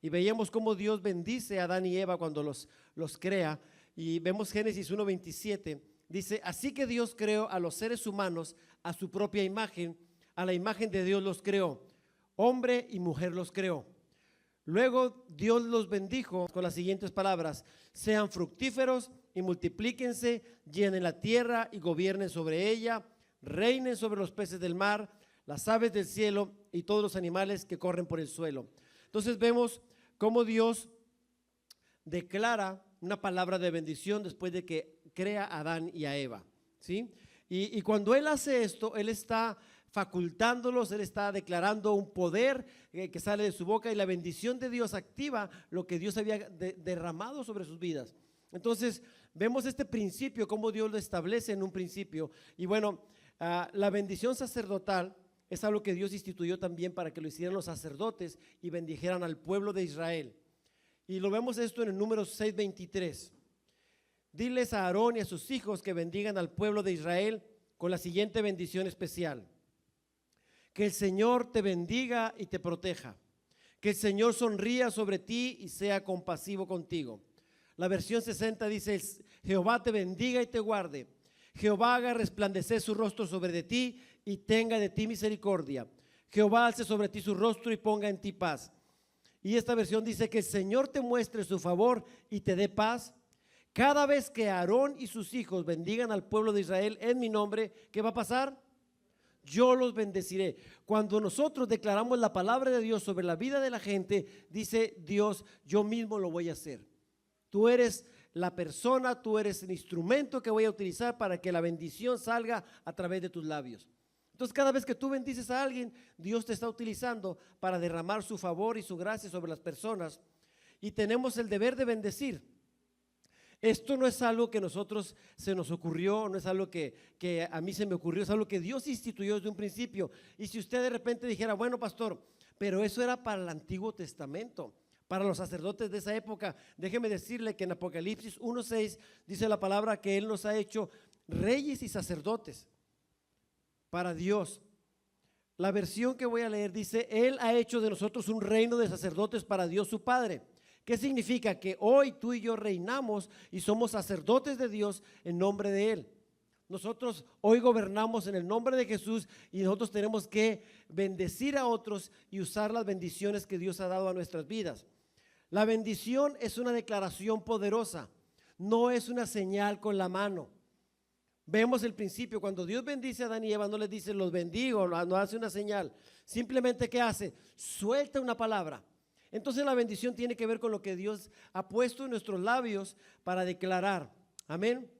y veíamos cómo Dios bendice a Adán y Eva cuando los crea, y vemos Génesis 1:27, dice: así que Dios creó a los seres humanos a su propia imagen, a la imagen de Dios los creó, hombre y mujer los creó. Luego Dios los bendijo con las siguientes palabras: sean fructíferos y multiplíquense, llenen la tierra y gobiernen sobre ella, reinen sobre los peces del mar, las aves del cielo y todos los animales que corren por el suelo. Entonces vemos cómo Dios declara una palabra de bendición después de que crea a Adán y a Eva, ¿sí? Y cuando Él hace esto, Él está facultándolos, Él está declarando un poder que sale de su boca, y la bendición de Dios activa lo que Dios había derramado sobre sus vidas. Entonces vemos este principio, cómo Dios lo establece en un principio. Y bueno, la bendición sacerdotal es algo que Dios instituyó también para que lo hicieran los sacerdotes y bendijeran al pueblo de Israel. Y lo vemos esto en el Números 6:23. Diles a Aarón y a sus hijos que bendigan al pueblo de Israel con la siguiente bendición especial: que el Señor te bendiga y te proteja, que el Señor sonría sobre ti y sea compasivo contigo. La versión 60 dice: Jehová te bendiga y te guarde, Jehová haga resplandecer su rostro sobre de ti y tenga de ti misericordia, Jehová alce sobre ti su rostro y ponga en ti paz. Y esta versión dice: que el Señor te muestre su favor y te dé paz. Cada vez que Aarón y sus hijos bendigan al pueblo de Israel en mi nombre, ¿qué va a pasar? Yo los bendeciré. Cuando nosotros declaramos la palabra de Dios sobre la vida de la gente, dice Dios: yo mismo lo voy a hacer. Tú eres la persona, tú eres el instrumento que voy a utilizar para que la bendición salga a través de tus labios. Entonces, cada vez que tú bendices a alguien, Dios te está utilizando para derramar su favor y su gracia sobre las personas, y tenemos el deber de bendecir. Esto no es algo que nosotros se nos ocurrió, no es algo que a mí se me ocurrió, es algo que Dios instituyó desde un principio. Y si usted de repente dijera: bueno, pastor, pero eso era para el Antiguo Testamento, para los sacerdotes de esa época, déjeme decirle que en Apocalipsis 1:6 dice la palabra que Él nos ha hecho reyes y sacerdotes para Dios. La versión que voy a leer dice: Él ha hecho de nosotros un reino de sacerdotes para Dios su Padre. ¿Qué significa? Que hoy tú y yo reinamos y somos sacerdotes de Dios en nombre de Él. Nosotros hoy gobernamos en el nombre de Jesús, y nosotros tenemos que bendecir a otros y usar las bendiciones que Dios ha dado a nuestras vidas. La bendición es una declaración poderosa, no es una señal con la mano. Vemos el principio: cuando Dios bendice a Adán y Eva, no les dice los bendigo, no hace una señal, simplemente ¿qué hace? Suelta una palabra. Entonces la bendición tiene que ver con lo que Dios ha puesto en nuestros labios para declarar. Amén.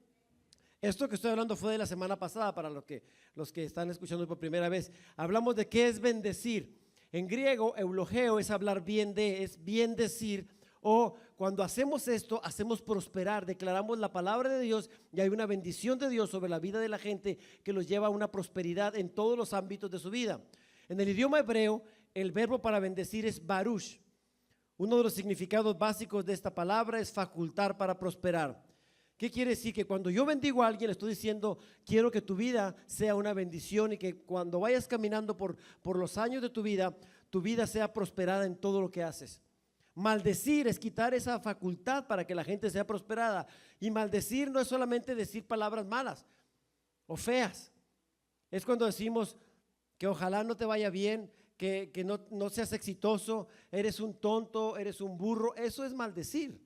Esto que estoy hablando fue de la semana pasada, para los que están escuchando por primera vez. Hablamos de qué es bendecir. En griego, eulogeo es hablar bien de, es bien decir, o cuando hacemos esto, hacemos prosperar, declaramos la palabra de Dios y hay una bendición de Dios sobre la vida de la gente que los lleva a una prosperidad en todos los ámbitos de su vida. En el idioma hebreo, el verbo para bendecir es baruch. Uno de los significados básicos de esta palabra es facultar para prosperar. ¿Qué quiere decir? Que cuando yo bendigo a alguien, le estoy diciendo: quiero que tu vida sea una bendición, y que cuando vayas caminando por los años de tu vida sea prosperada en todo lo que haces. Maldecir es quitar esa facultad para que la gente sea prosperada. Y maldecir no es solamente decir palabras malas o feas. Es cuando decimos que ojalá no te vaya bien, que no seas exitoso, eres un tonto, eres un burro. Eso es maldecir.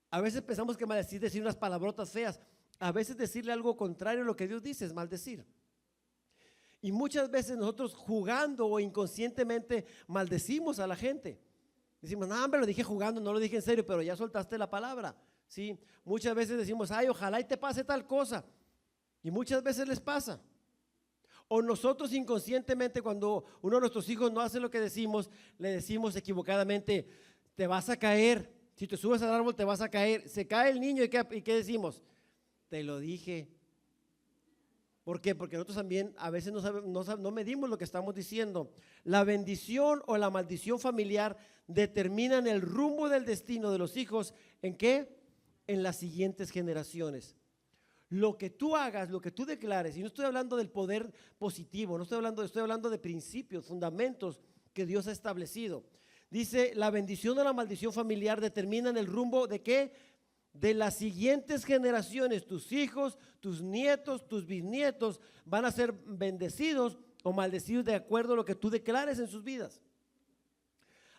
A veces pensamos que maldecir es decir unas palabrotas feas. A veces decirle algo contrario a lo que Dios dice es maldecir. Y muchas veces nosotros, jugando o inconscientemente, maldecimos a la gente. Decimos: no, hombre, lo dije jugando, no lo dije en serio, pero ya soltaste la palabra, ¿sí? Muchas veces decimos: ay, ojalá y te pase tal cosa. Y muchas veces les pasa. O nosotros inconscientemente, cuando uno de nuestros hijos no hace lo que decimos, le decimos equivocadamente: te vas a caer, si te subes al árbol te vas a caer. Se cae el niño, ¿y qué decimos? Te lo dije. ¿Por qué? Porque nosotros también a veces no medimos lo que estamos diciendo. La bendición o la maldición familiar determinan el rumbo del destino de los hijos. ¿En qué? En las siguientes generaciones. Lo que tú hagas, lo que tú declares, y no estoy hablando del poder positivo, estoy hablando de principios, fundamentos que Dios ha establecido. Dice, la bendición o la maldición familiar determinan el rumbo de ¿qué? De las siguientes generaciones. Tus hijos, tus nietos, tus bisnietos van a ser bendecidos o maldecidos de acuerdo a lo que tú declares en sus vidas.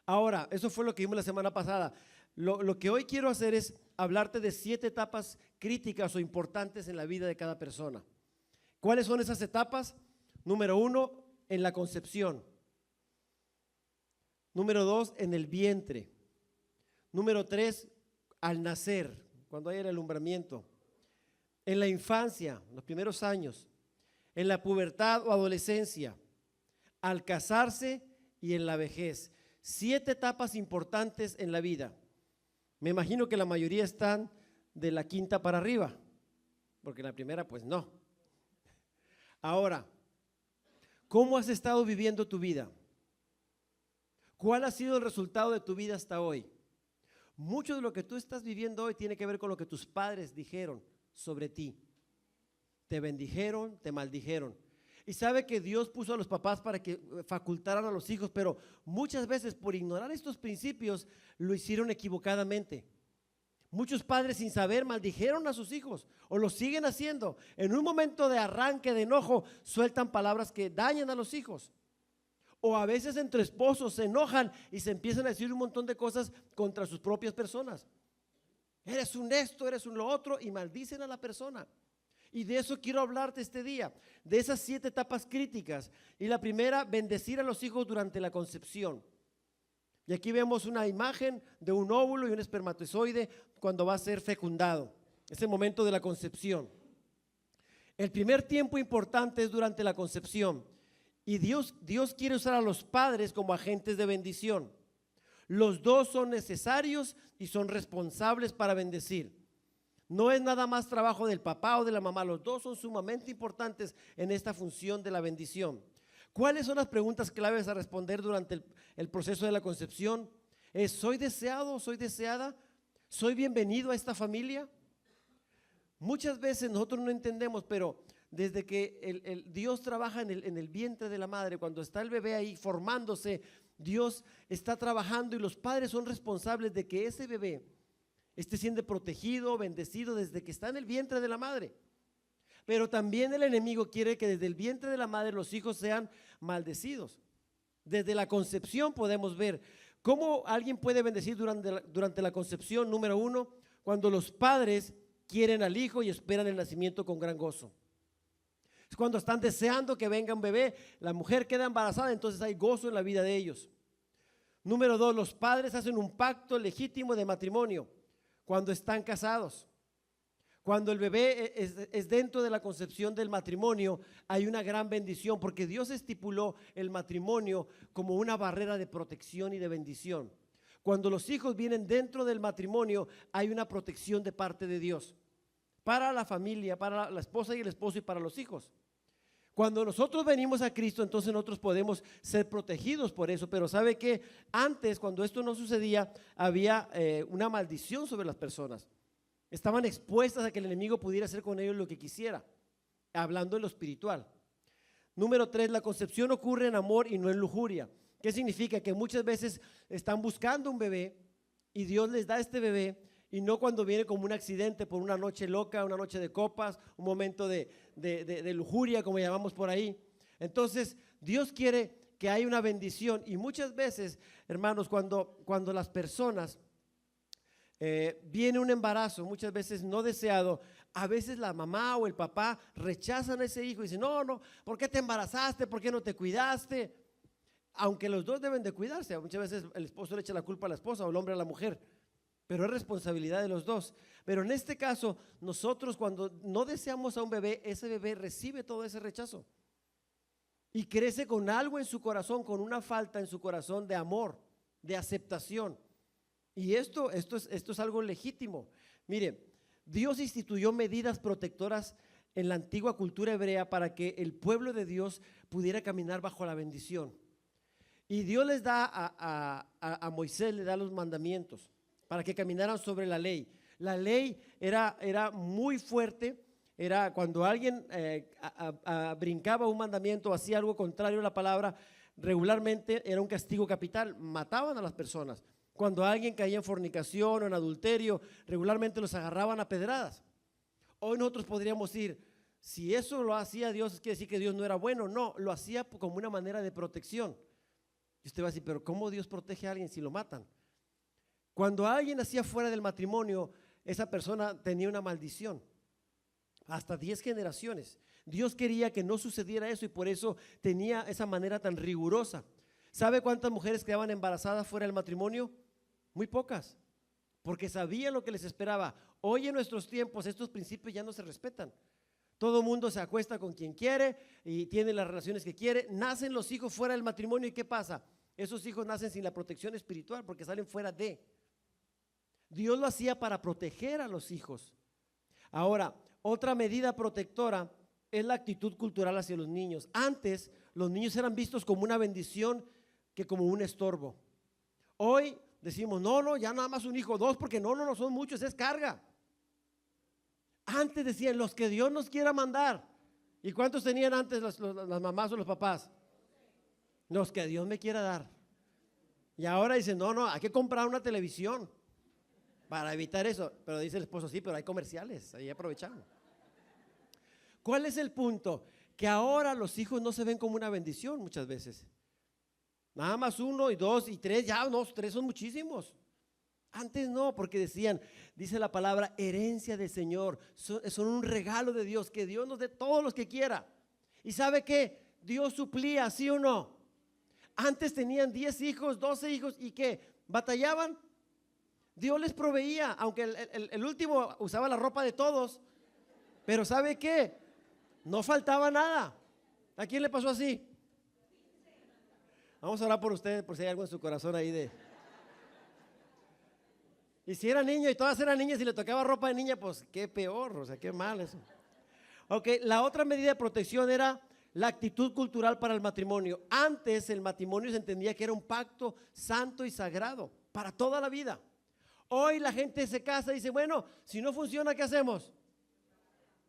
Ahora, eso fue lo que vimos la semana pasada. Lo que hoy quiero hacer es hablarte de 7 etapas críticas o importantes en la vida de cada persona. ¿Cuáles son esas etapas? Número 1, en la concepción. Número 2, en el vientre. Número 3, al nacer, cuando hay el alumbramiento. En la infancia, los primeros años. En la pubertad o adolescencia. Al casarse y en la vejez. 7 etapas importantes en la vida. Me imagino que la mayoría están de la quinta para arriba, porque la primera pues no. Ahora, ¿cómo has estado viviendo tu vida? ¿Cuál ha sido el resultado de tu vida hasta hoy? Mucho de lo que tú estás viviendo hoy tiene que ver con lo que tus padres dijeron sobre ti. Te bendijeron, te maldijeron. Y sabe que Dios puso a los papás para que facultaran a los hijos, pero muchas veces por ignorar estos principios lo hicieron equivocadamente. Muchos padres sin saber maldijeron a sus hijos o lo siguen haciendo. En un momento de arranque, de enojo, sueltan palabras que dañan a los hijos. O a veces entre esposos se enojan y se empiezan a decir un montón de cosas contra sus propias personas. Eres un esto, eres un lo otro, y maldicen a la persona. Y de eso quiero hablarte este día, de esas 7 etapas críticas. Y la primera, bendecir a los hijos durante la concepción. Y aquí vemos una imagen de un óvulo y un espermatozoide cuando va a ser fecundado. Es el momento de la concepción. El primer tiempo importante es durante la concepción. Y Dios quiere usar a los padres como agentes de bendición. Los dos son necesarios y son responsables para bendecir. No es nada más trabajo del papá o de la mamá, los dos son sumamente importantes en esta función de la bendición. ¿Cuáles son las preguntas claves a responder durante el proceso de la concepción? ¿Soy deseado, soy deseada? ¿Soy bienvenido a esta familia? Muchas veces nosotros no entendemos, pero desde que el Dios trabaja en el vientre de la madre, cuando está el bebé ahí formándose, Dios está trabajando y los padres son responsables de que ese bebé esté siendo protegido, bendecido desde que está en el vientre de la madre. Pero también el enemigo quiere que desde el vientre de la madre los hijos sean maldecidos. Desde la concepción podemos ver cómo alguien puede bendecir durante la concepción. Número 1, cuando los padres quieren al hijo y esperan el nacimiento con gran gozo. Es cuando están deseando que venga un bebé, la mujer queda embarazada, entonces hay gozo en la vida de ellos. Número 2, los padres hacen un pacto legítimo de matrimonio cuando están casados. Cuando el bebé es dentro de la concepción del matrimonio, hay una gran bendición porque Dios estipuló el matrimonio como una barrera de protección y de bendición. Cuando los hijos vienen dentro del matrimonio, hay una protección de parte de Dios para la familia, para la esposa y el esposo y para los hijos. Cuando nosotros venimos a Cristo, entonces nosotros podemos ser protegidos por eso, pero ¿sabe qué? Antes, cuando esto no sucedía, había una maldición sobre las personas. Estaban expuestas a que el enemigo pudiera hacer con ellos lo que quisiera, hablando en lo espiritual. Número 3, la concepción ocurre en amor y no en lujuria. ¿Qué significa? Que muchas veces están buscando un bebé y Dios les da este bebé, y no cuando viene como un accidente por una noche loca, una noche de copas, un momento de lujuria, como llamamos por ahí. Entonces, Dios quiere que haya una bendición, y muchas veces, hermanos, cuando las personas viene un embarazo, muchas veces no deseado, a veces la mamá o el papá rechazan a ese hijo y dicen, no, ¿por qué te embarazaste? ¿Por qué no te cuidaste? Aunque los dos deben de cuidarse, muchas veces el esposo le echa la culpa a la esposa o el hombre a la mujer, pero es responsabilidad de los dos. Pero en este caso, nosotros cuando no deseamos a un bebé, ese bebé recibe todo ese rechazo y crece con algo en su corazón, con una falta en su corazón de amor, de aceptación. Y esto es algo legítimo. Mire, Dios instituyó medidas protectoras en la antigua cultura hebrea para que el pueblo de Dios pudiera caminar bajo la bendición. Y Dios les da a Moisés, le da los mandamientos para que caminaran sobre la ley. La ley era muy fuerte. Era cuando alguien brincaba un mandamiento o hacía algo contrario a la palabra, regularmente era un castigo capital, mataban a las personas. Cuando alguien caía en fornicación o en adulterio, regularmente los agarraban a pedradas. Hoy nosotros podríamos decir, si eso lo hacía Dios, quiere decir que Dios no era bueno. No, lo hacía como una manera de protección. Y usted va a decir, pero ¿cómo Dios protege a alguien si lo matan? Cuando alguien hacía fuera del matrimonio, esa persona tenía una maldición. Hasta 10 generaciones. Dios quería que no sucediera eso y por eso tenía esa manera tan rigurosa. ¿Sabe cuántas mujeres quedaban embarazadas fuera del matrimonio? Muy pocas, porque sabían lo que les esperaba. Hoy en nuestros tiempos estos principios ya no se respetan. Todo el mundo se acuesta con quien quiere y tiene las relaciones que quiere. Nacen los hijos fuera del matrimonio y ¿qué pasa? Esos hijos nacen sin la protección espiritual porque salen fuera de. Dios lo hacía para proteger a los hijos. Ahora, otra medida protectora es la actitud cultural hacia los niños. Antes los niños eran vistos como una bendición que como un estorbo. Hoy decimos, no, ya nada más un hijo, dos, porque no son muchos, es carga. Antes decían, los que Dios nos quiera mandar. ¿Y cuántos tenían antes las mamás o los papás? Los que Dios me quiera dar. Y ahora dicen, no, hay que comprar una televisión para evitar eso. Pero dice el esposo, sí, pero hay comerciales, ahí aprovechamos. ¿Cuál es el punto? Que ahora los hijos no se ven como una bendición muchas veces. Nada más 1 y 2 y 3, ya no, 3 son muchísimos. Antes no, porque decían, dice la palabra, herencia del Señor, son un regalo de Dios, que Dios nos dé todos los que quiera. ¿Y sabe qué? Dios suplía, ¿sí o no? Antes tenían 10 hijos, 12 hijos, ¿y qué? ¿Batallaban? Dios les proveía, aunque el último usaba la ropa de todos, pero ¿sabe qué? No faltaba nada. ¿A quién le pasó así? Vamos a orar por ustedes, por si hay algo en su corazón ahí de... Y si era niño y todas eran niñas y le tocaba ropa de niña, pues qué peor, o sea, qué mal eso. Ok, la otra medida de protección era la actitud cultural para el matrimonio. Antes el matrimonio se entendía que era un pacto santo y sagrado para toda la vida. Hoy la gente se casa y dice, bueno, si no funciona, ¿qué hacemos?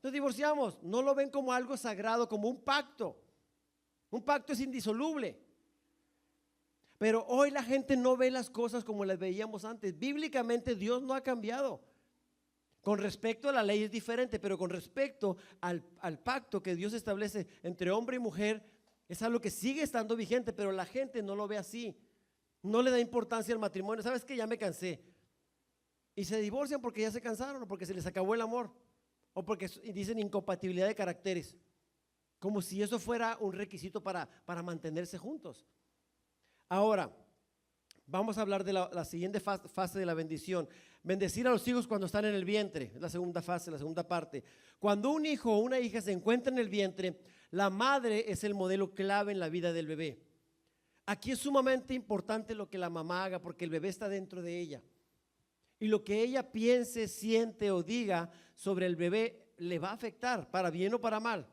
Nos divorciamos. No lo ven como algo sagrado, como un pacto. Un pacto es indisoluble. Pero hoy la gente no ve las cosas como las veíamos antes. Bíblicamente Dios no ha cambiado. Con respecto a la ley es diferente, pero con respecto al pacto que Dios establece entre hombre y mujer, es algo que sigue estando vigente, pero la gente no lo ve así. No le da importancia al matrimonio. ¿Sabes qué? Ya me cansé. Y se divorcian porque ya se cansaron o porque se les acabó el amor o porque dicen incompatibilidad de caracteres. Como si eso fuera un requisito para mantenerse juntos. Ahora, vamos a hablar de la siguiente fase de la bendición. Bendecir a los hijos cuando están en el vientre, es la segunda fase, la segunda parte. Cuando un hijo o una hija se encuentra en el vientre, la madre es el modelo clave en la vida del bebé. Aquí es sumamente importante lo que la mamá haga porque el bebé está dentro de ella. Y lo que ella piense, siente o diga sobre el bebé le va a afectar, para bien o para mal.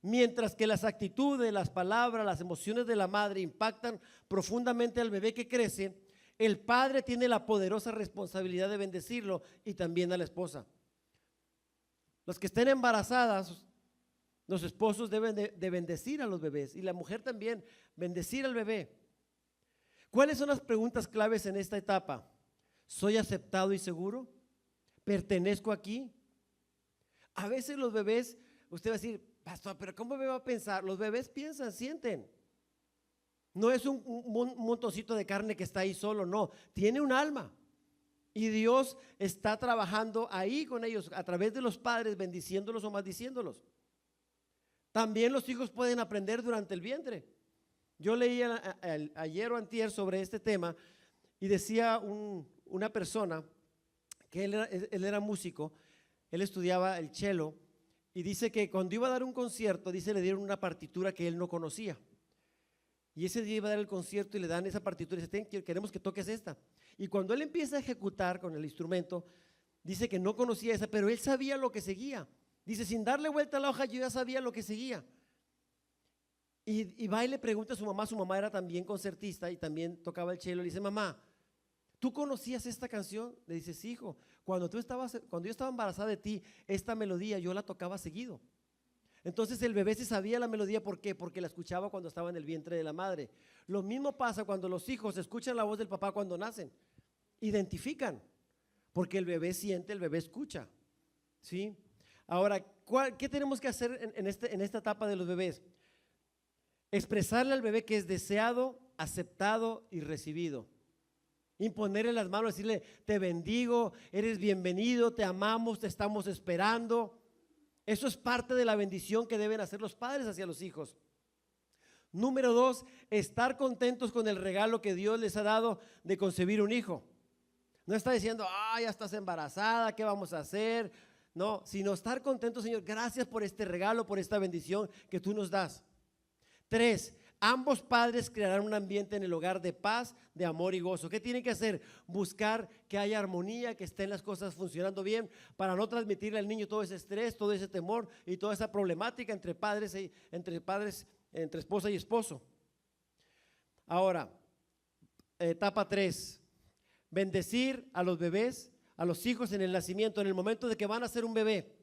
Mientras que las actitudes, las palabras, las emociones de la madre impactan profundamente al bebé que crece, el padre tiene la poderosa responsabilidad de bendecirlo y también a la esposa. Los que estén embarazadas, los esposos deben de bendecir a los bebés y la mujer también, bendecir al bebé. ¿Cuáles son las preguntas claves en esta etapa? ¿Soy aceptado y seguro? ¿Pertenezco aquí? A veces los bebés, usted va a decir, pastor, pero ¿cómo me va a pensar? Los bebés piensan, sienten. No es un montoncito de carne que está ahí solo, no, tiene un alma. Y Dios está trabajando ahí con ellos a través de los padres, bendiciéndolos o maldiciéndolos. También los hijos pueden aprender durante el vientre. Yo leí ayer o antier sobre este tema y decía una persona que él era músico, él estudiaba el cello y dice que cuando iba a dar un concierto, dice le dieron una partitura que él no conocía. Y ese día iba a dar el concierto y le dan esa partitura y dice, queremos que toques esta. Y cuando él empieza a ejecutar con el instrumento, dice que no conocía esa, pero él sabía lo que seguía. Dice, sin darle vuelta a la hoja, yo ya sabía lo que seguía. Y va y le pregunta a su mamá era también concertista y también tocaba el cello. Le dice, mamá, ¿tú conocías esta canción? Le dice, sí, hijo, cuando yo estaba embarazada de ti, esta melodía yo la tocaba seguido. Entonces el bebé se sabía la melodía, ¿por qué? Porque la escuchaba cuando estaba en el vientre de la madre. Lo mismo pasa cuando los hijos escuchan la voz del papá cuando nacen. Identifican, porque el bebé siente, el bebé escucha, ¿sí? Ahora, ¿qué tenemos que hacer en esta etapa de los bebés? Expresarle al bebé que es deseado, aceptado y recibido. Imponerle las manos, decirle, te bendigo, eres bienvenido, te amamos, te estamos esperando. Eso es parte de la bendición que deben hacer los padres hacia los hijos. Número 2, estar contentos con el regalo que Dios les ha dado de concebir un hijo. No está diciendo, ya estás embarazada, ¿qué vamos a hacer? No, sino estar contentos, Señor, gracias por este regalo, por esta bendición que tú nos das. 3, ambos padres crearán un ambiente en el hogar de paz, de amor y gozo. ¿Qué tienen que hacer? Buscar que haya armonía, que estén las cosas funcionando bien, para no transmitirle al niño todo ese estrés, todo ese temor y toda esa problemática entre padres, entre esposa y esposo. Ahora, etapa 3, bendecir a los bebés, a los hijos en el nacimiento, en el momento de que van a ser un bebé.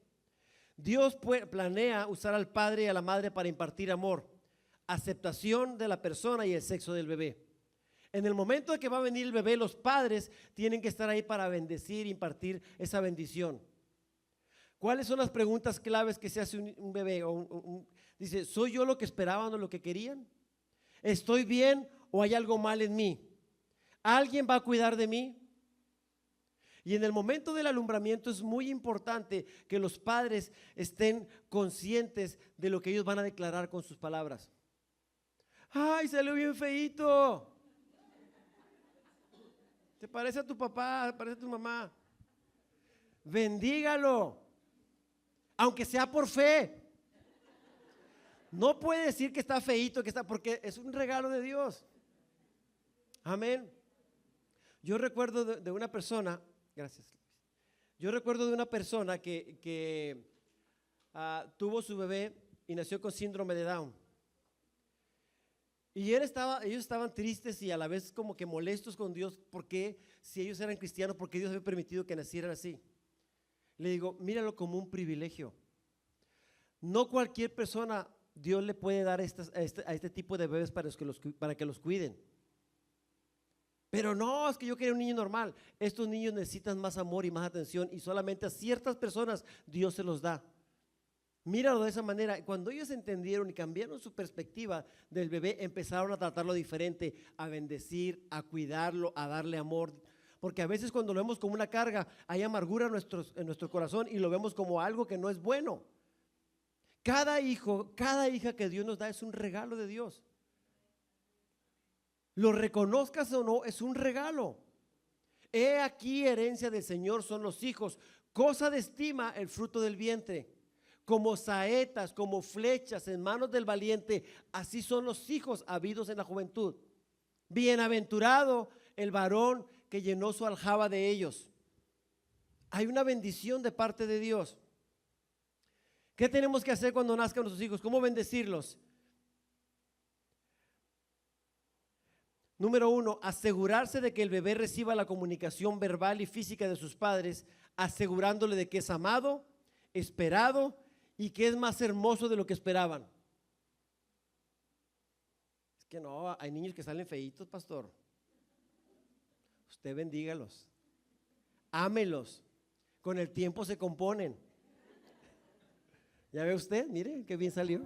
Dios planea usar al padre y a la madre para impartir amor, aceptación de la persona y el sexo del bebé. En el momento de que va a venir el bebé, los padres tienen que estar ahí para bendecir, impartir esa bendición. ¿Cuáles son las preguntas claves que se hace un bebé? Dice, ¿soy yo lo que esperaban o lo que querían? ¿Estoy bien o hay algo mal en mí? ¿Alguien va a cuidar de mí? Y en el momento del alumbramiento es muy importante que los padres estén conscientes de lo que ellos van a declarar con sus palabras. ¡Ay, salió bien feíto! ¿Te parece a tu papá? ¿Te parece a tu mamá? Bendígalo, aunque sea por fe. No puede decir que está feíto, porque es un regalo de Dios. Amén. Yo recuerdo de una persona, gracias. Yo recuerdo de una persona que tuvo su bebé y nació con síndrome de Down. Y ellos estaban tristes y a la vez como que molestos con Dios, porque si ellos eran cristianos, porque Dios había permitido que nacieran así. Le digo, míralo como un privilegio. No cualquier persona Dios le puede dar a este tipo de bebés para que los cuiden. Pero no, es que yo quería un niño normal. Estos niños necesitan más amor y más atención, y solamente a ciertas personas Dios se los da. Míralo de esa manera. Cuando ellos entendieron y cambiaron su perspectiva del bebé, empezaron a tratarlo diferente, a bendecir, a cuidarlo, a darle amor. Porque a veces cuando lo vemos como una carga, hay amargura en nuestro corazón y lo vemos como algo que no es bueno. Cada hijo, cada hija que Dios nos da es un regalo de Dios. Lo reconozcas o no, es un regalo. He aquí herencia del Señor son los hijos, cosa de estima el fruto del vientre. Como saetas, como flechas en manos del valiente, así son los hijos habidos en la juventud. Bienaventurado el varón que llenó su aljaba de ellos. Hay una bendición de parte de Dios. ¿Qué tenemos que hacer cuando nazcan nuestros hijos? ¿Cómo bendecirlos? Número 1, asegurarse de que el bebé reciba la comunicación verbal y física de sus padres, asegurándole de que es amado, esperado y que es más hermoso de lo que esperaban. Es que no, hay niños que salen feitos, pastor. Usted bendígalos, ámelos, con el tiempo se componen. ¿Ya ve usted? Mire, qué bien salió.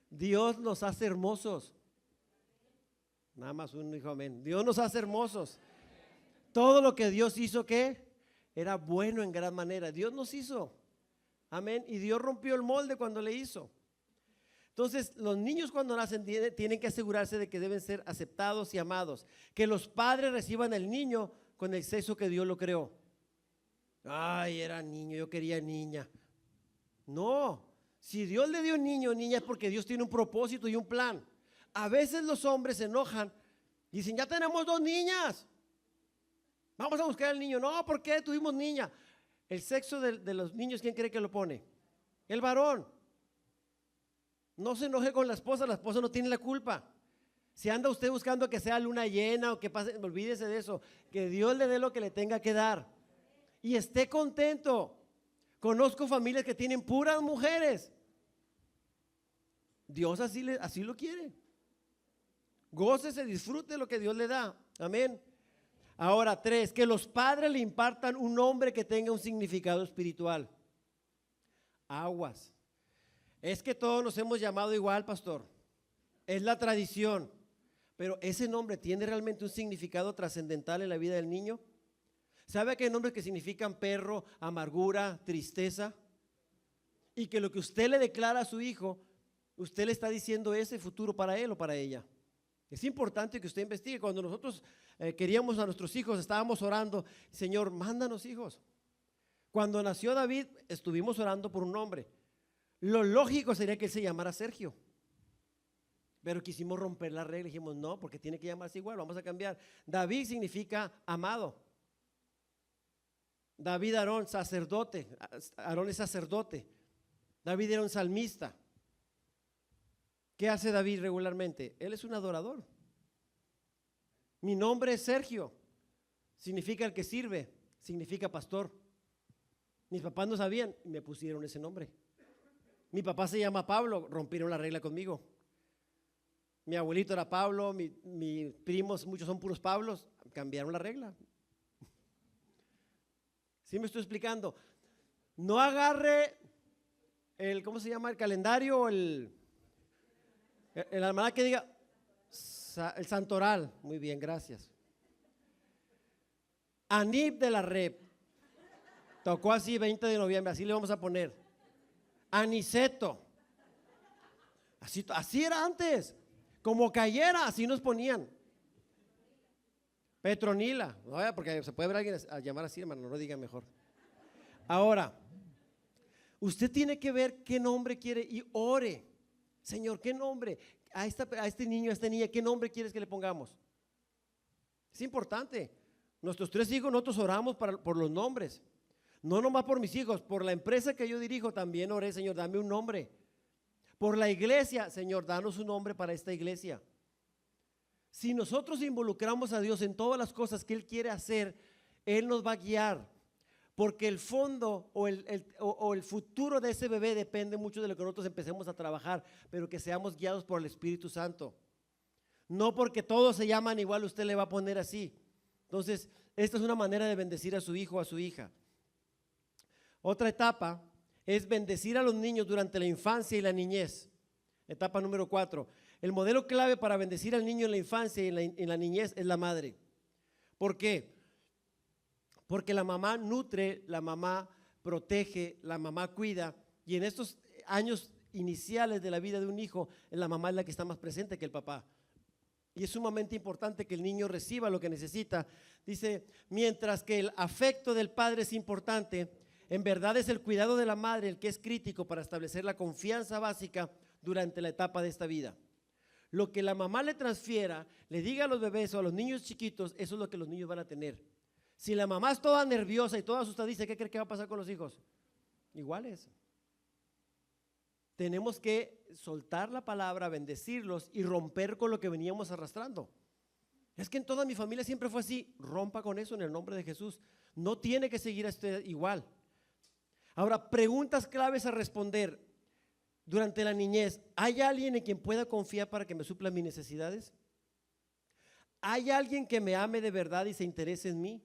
Dios nos hace hermosos. Nada más uno dijo amén. Dios nos hace hermosos. Todo lo que Dios hizo, ¿qué? Era bueno en gran manera. Dios nos hizo. Amén. Y Dios rompió el molde cuando le hizo. Entonces, los niños cuando nacen tienen que asegurarse de que deben ser aceptados y amados. Que los padres reciban al niño con el sexo que Dios lo creó. Ay, era niño, yo quería niña. No, si Dios le dio niño o niña es porque Dios tiene un propósito y un plan. A veces los hombres se enojan y dicen, ya tenemos 2 niñas. Vamos a buscar al niño. No, ¿por qué tuvimos niña? El sexo de los niños, ¿quién cree que lo pone? El varón. No se enoje con la esposa no tiene la culpa. Si anda usted buscando que sea luna llena o que pase, olvídese de eso. Que Dios le dé lo que le tenga que dar. Y esté contento. Conozco familias que tienen puras mujeres. Dios así lo quiere. Gócese, disfrute lo que Dios le da. Amén. Ahora, 3, que los padres le impartan un nombre que tenga un significado espiritual. Aguas. Es que todos nos hemos llamado igual, pastor. Es la tradición. Pero ese nombre tiene realmente un significado trascendental en la vida del niño. ¿Sabe que hay nombres que significan perro, amargura, tristeza? Y que lo que usted le declara a su hijo, usted le está diciendo ese futuro para él o para ella. Es importante que usted investigue. Cuando nosotros queríamos a nuestros hijos, estábamos orando, Señor, mándanos hijos. Cuando nació David, estuvimos orando por un nombre. Lo lógico sería que él se llamara Sergio. Pero quisimos romper la regla y dijimos, no, porque tiene que llamarse igual, vamos a cambiar. David significa amado. David Aarón, sacerdote. Aarón es sacerdote. David era un salmista. ¿Qué hace David regularmente? Él es un adorador. Mi nombre es Sergio. Significa el que sirve. Significa pastor. Mis papás no sabían y me pusieron ese nombre. Mi papá se llama Pablo, rompieron la regla conmigo. Mi abuelito era Pablo, mis primos, muchos son puros Pablos, cambiaron la regla. ¿Sí me estoy explicando? No agarre ¿cómo se llama? El calendario, el almanaque que diga, el santoral. Muy bien, gracias. Anib de la Rep. Tocó así 20 de noviembre, así le vamos a poner. Aniceto. Así era antes. Como cayera, así nos ponían. Petronila. No, porque se puede ver a alguien a llamar así, hermano, no lo diga mejor. Ahora, usted tiene que ver qué nombre quiere y ore. Señor, ¿qué nombre? A este niño, a esta niña, ¿qué nombre quieres que le pongamos? Es importante. Nuestros 3 hijos, nosotros oramos por los nombres. No nomás por mis hijos, por la empresa que yo dirijo también oré, Señor, dame un nombre. Por la iglesia, Señor, danos un nombre para esta iglesia. Si nosotros involucramos a Dios en todas las cosas que Él quiere hacer, Él nos va a guiar. Porque el fondo o el futuro de ese bebé depende mucho de lo que nosotros empecemos a trabajar, pero que seamos guiados por el Espíritu Santo. No porque todos se llaman igual, usted le va a poner así. Entonces, esta es una manera de bendecir a su hijo o a su hija. Otra etapa es bendecir a los niños durante la infancia y la niñez. Etapa número 4. El modelo clave para bendecir al niño en la infancia y en la niñez es la madre. ¿Por qué? Porque la mamá nutre, la mamá protege, la mamá cuida, y en estos años iniciales de la vida de un hijo, la mamá es la que está más presente que el papá. Y es sumamente importante que el niño reciba lo que necesita. Dice, mientras que el afecto del padre es importante, en verdad es el cuidado de la madre el que es crítico para establecer la confianza básica durante la etapa de esta vida. Lo que la mamá le transfiera, le diga a los bebés o a los niños chiquitos, eso es lo que los niños van a tener. Si la mamá es toda nerviosa y toda asustada, dice, ¿qué cree que va a pasar con los hijos? Iguales. Tenemos que soltar la palabra, bendecirlos y romper con lo que veníamos arrastrando. Es que en toda mi familia siempre fue así. Rompa con eso en el nombre de Jesús. No tiene que seguir a usted igual. Ahora, preguntas claves a responder durante la niñez. ¿Hay alguien en quien pueda confiar para que me supla mis necesidades? ¿Hay alguien que me ame de verdad y se interese en mí?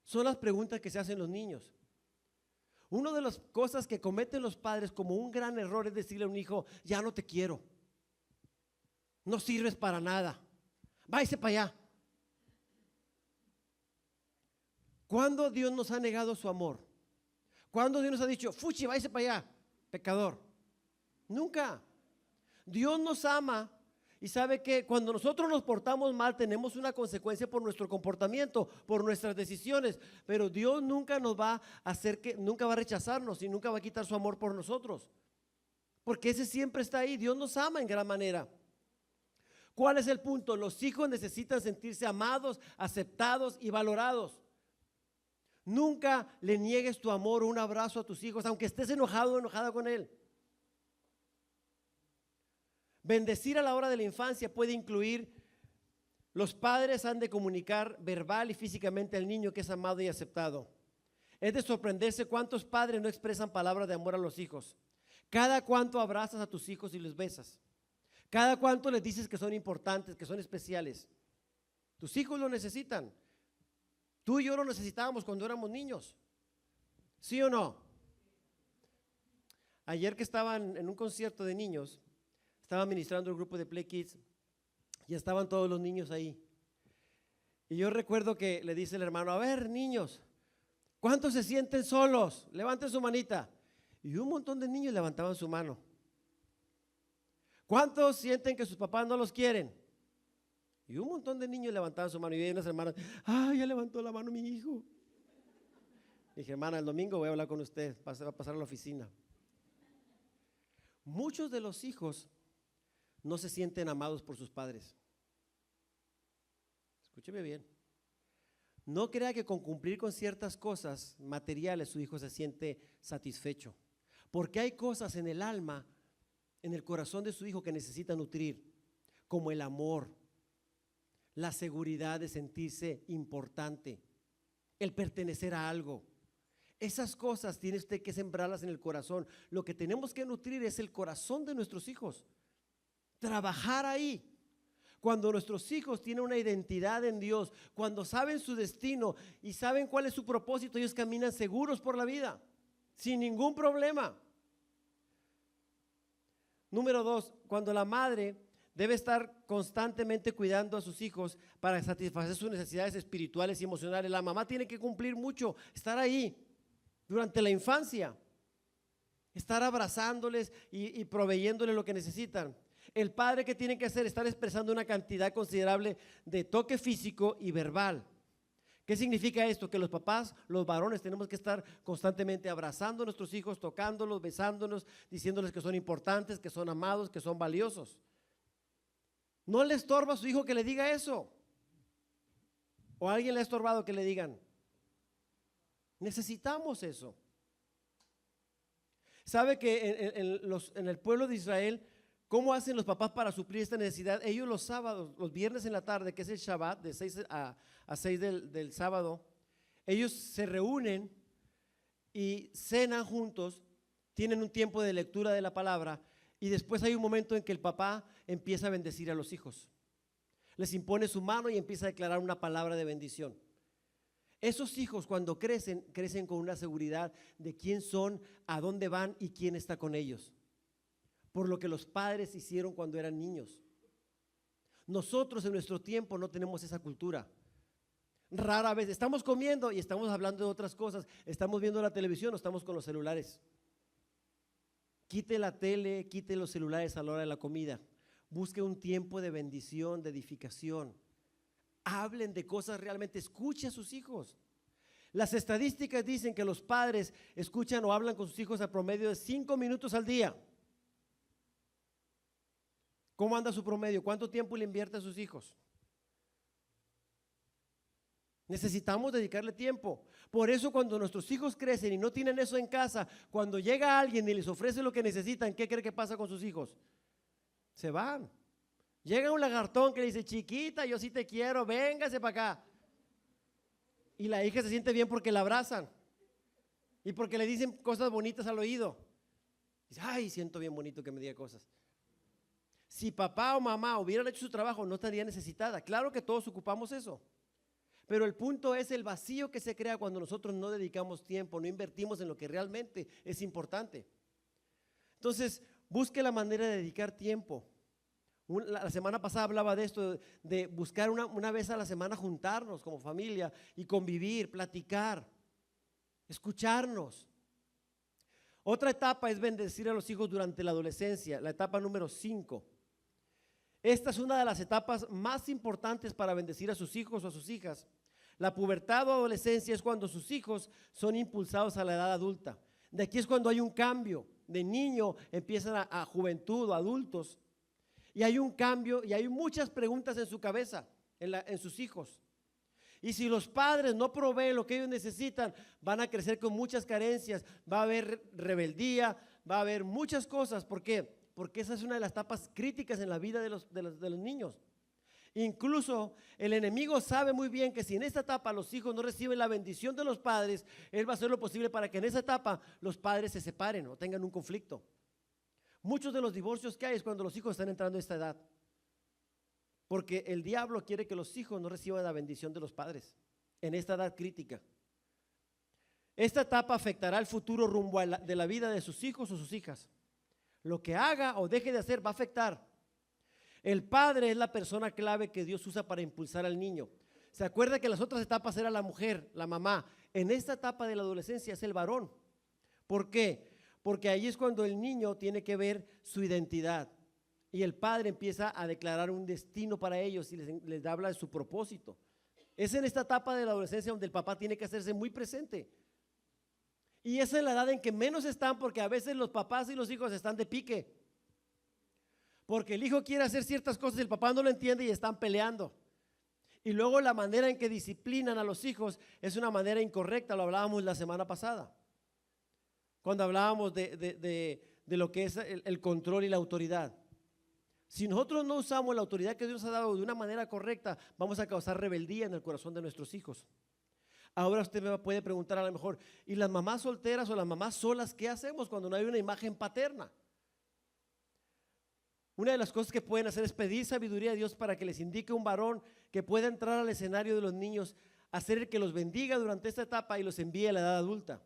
Son las preguntas que se hacen los niños. Una de las cosas que cometen los padres como un gran error es decirle a un hijo, ya no te quiero, no sirves para nada, váyase para allá. ¿Cuándo Dios nos ha negado su amor? ¿Cuándo Dios nos ha dicho, fuchi, váyase para allá, pecador? Nunca. Dios nos ama. Y sabe que cuando nosotros nos portamos mal tenemos una consecuencia por nuestro comportamiento, por nuestras decisiones, pero Dios nunca nos va a hacer nunca va a rechazarnos y nunca va a quitar su amor por nosotros, porque ese siempre está ahí. Dios nos ama en gran manera. ¿Cuál es el punto? Los hijos necesitan sentirse amados, aceptados y valorados. Nunca le niegues tu amor o un abrazo a tus hijos, aunque estés enojado o enojada con él. Bendecir a la hora de la infancia puede incluir, los padres han de comunicar verbal y físicamente al niño que es amado y aceptado. Es de sorprenderse cuántos padres no expresan palabras de amor a los hijos. Cada cuánto abrazas a tus hijos y los besas. Cada cuánto les dices que son importantes, que son especiales. Tus hijos lo necesitan. Tú y yo lo necesitábamos cuando éramos niños. ¿Sí o no? Ayer que estaban en un concierto de niños, estaba ministrando el grupo de Play Kids y estaban todos los niños ahí. Y yo recuerdo que le dice el hermano, a ver, niños, ¿cuántos se sienten solos? Levanten su manita. Y un montón de niños levantaban su mano. ¿Cuántos sienten que sus papás no los quieren? Y un montón de niños levantaban su mano. Y unas hermanas, ya levantó la mano mi hijo. Dije, hermana, el domingo voy a hablar con usted, va a pasar a la oficina. Muchos de los hijos no se sienten amados por sus padres. Escúcheme bien. No crea que con cumplir con ciertas cosas materiales su hijo se siente satisfecho. Porque hay cosas en el alma, en el corazón de su hijo que necesita nutrir, como el amor, la seguridad de sentirse importante, el pertenecer a algo. Esas cosas tiene usted que sembrarlas en el corazón. Lo que tenemos que nutrir es el corazón de nuestros hijos. Trabajar ahí. Cuando nuestros hijos tienen una identidad en Dios, cuando saben su destino y saben cuál es su propósito, ellos caminan seguros por la vida, sin ningún problema. Número 2, cuando la madre debe estar constantemente cuidando a sus hijos para satisfacer sus necesidades espirituales y emocionales. La mamá tiene que cumplir mucho, estar ahí durante la infancia, estar abrazándoles y proveyéndoles lo que necesitan. El padre, ¿qué tiene que hacer? Estar expresando una cantidad considerable de toque físico y verbal. ¿Qué significa esto? Que los papás, los varones, tenemos que estar constantemente abrazando a nuestros hijos, tocándolos, besándolos, diciéndoles que son importantes, que son amados, que son valiosos. No le estorba a su hijo que le diga eso. ¿O a alguien le ha estorbado que le digan? Necesitamos eso. ¿Sabe que en el pueblo de Israel, cómo hacen los papás para suplir esta necesidad? Ellos los sábados, los viernes en la tarde, que es el Shabbat, de 6 a 6 del sábado, ellos se reúnen y cenan juntos, tienen un tiempo de lectura de la palabra y después hay un momento en que el papá empieza a bendecir a los hijos. Les impone su mano y empieza a declarar una palabra de bendición. Esos hijos cuando crecen, crecen con una seguridad de quién son, a dónde van y quién está con ellos. Por lo que los padres hicieron cuando eran niños. Nosotros en nuestro tiempo no tenemos esa cultura. Rara vez estamos comiendo y estamos hablando de otras cosas, estamos viendo la televisión o estamos con los celulares. Quite la tele, quite los celulares a la hora de la comida. Busque un tiempo de bendición, de edificación. Hablen de cosas realmente, escuche a sus hijos. Las estadísticas dicen que los padres escuchan o hablan con sus hijos a promedio de 5 minutos al día. ¿Cómo anda su promedio? ¿Cuánto tiempo le invierte a sus hijos? Necesitamos dedicarle tiempo. Por eso cuando nuestros hijos crecen y no tienen eso en casa, cuando llega alguien y les ofrece lo que necesitan, ¿qué cree que pasa con sus hijos? Se van. Llega un lagartón que le dice, chiquita, yo sí te quiero, véngase para acá. Y la hija se siente bien porque la abrazan y porque le dicen cosas bonitas al oído. Dice, ay, siento bien bonito que me diga cosas. Si papá o mamá hubieran hecho su trabajo, no estaría necesitada. Claro que todos ocupamos eso. Pero el punto es el vacío que se crea cuando nosotros no dedicamos tiempo, no invertimos en lo que realmente es importante. Entonces, busque la manera de dedicar tiempo. La semana pasada hablaba de esto, de buscar una vez a la semana juntarnos como familia y convivir, platicar, escucharnos. Otra etapa es bendecir a los hijos durante la adolescencia, la etapa número 5. Esta es una de las etapas más importantes para bendecir a sus hijos o a sus hijas. La pubertad o adolescencia es cuando sus hijos son impulsados a la edad adulta. De aquí es cuando hay un cambio, de niño empiezan a juventud o adultos. Y hay un cambio y hay muchas preguntas en su cabeza, en sus hijos. Y si los padres no proveen lo que ellos necesitan, van a crecer con muchas carencias, va a haber rebeldía, va a haber muchas cosas. ¿Por qué? Porque esa es una de las etapas críticas en la vida de los niños. Incluso el enemigo sabe muy bien que si en esta etapa los hijos no reciben la bendición de los padres, él va a hacer lo posible para que en esa etapa los padres se separen o tengan un conflicto. Muchos de los divorcios que hay es cuando los hijos están entrando a esta edad, porque el diablo quiere que los hijos no reciban la bendición de los padres en esta edad crítica. Esta etapa afectará el futuro rumbo de la vida de sus hijos o sus hijas. Lo que haga o deje de hacer va a afectar. El padre es la persona clave que Dios usa para impulsar al niño. ¿Se acuerda que en las otras etapas era la mujer, la mamá? En esta etapa de la adolescencia es el varón. ¿Por qué? Porque ahí es cuando el niño tiene que ver su identidad y el padre empieza a declarar un destino para ellos y les habla de su propósito. Es en esta etapa de la adolescencia donde el papá tiene que hacerse muy presente. Y esa es la edad en que menos están, porque a veces los papás y los hijos están de pique. Porque el hijo quiere hacer ciertas cosas y el papá no lo entiende y están peleando. Y luego la manera en que disciplinan a los hijos es una manera incorrecta, lo hablábamos la semana pasada, cuando hablábamos de lo que es el control y la autoridad. Si nosotros no usamos la autoridad que Dios ha dado de una manera correcta, vamos a causar rebeldía en el corazón de nuestros hijos. Ahora usted me puede preguntar a lo mejor, ¿y las mamás solteras o las mamás solas qué hacemos cuando no hay una imagen paterna? Una de las cosas que pueden hacer es pedir sabiduría a Dios para que les indique un varón que pueda entrar al escenario de los niños, hacer el que los bendiga durante esta etapa y los envíe a la edad adulta.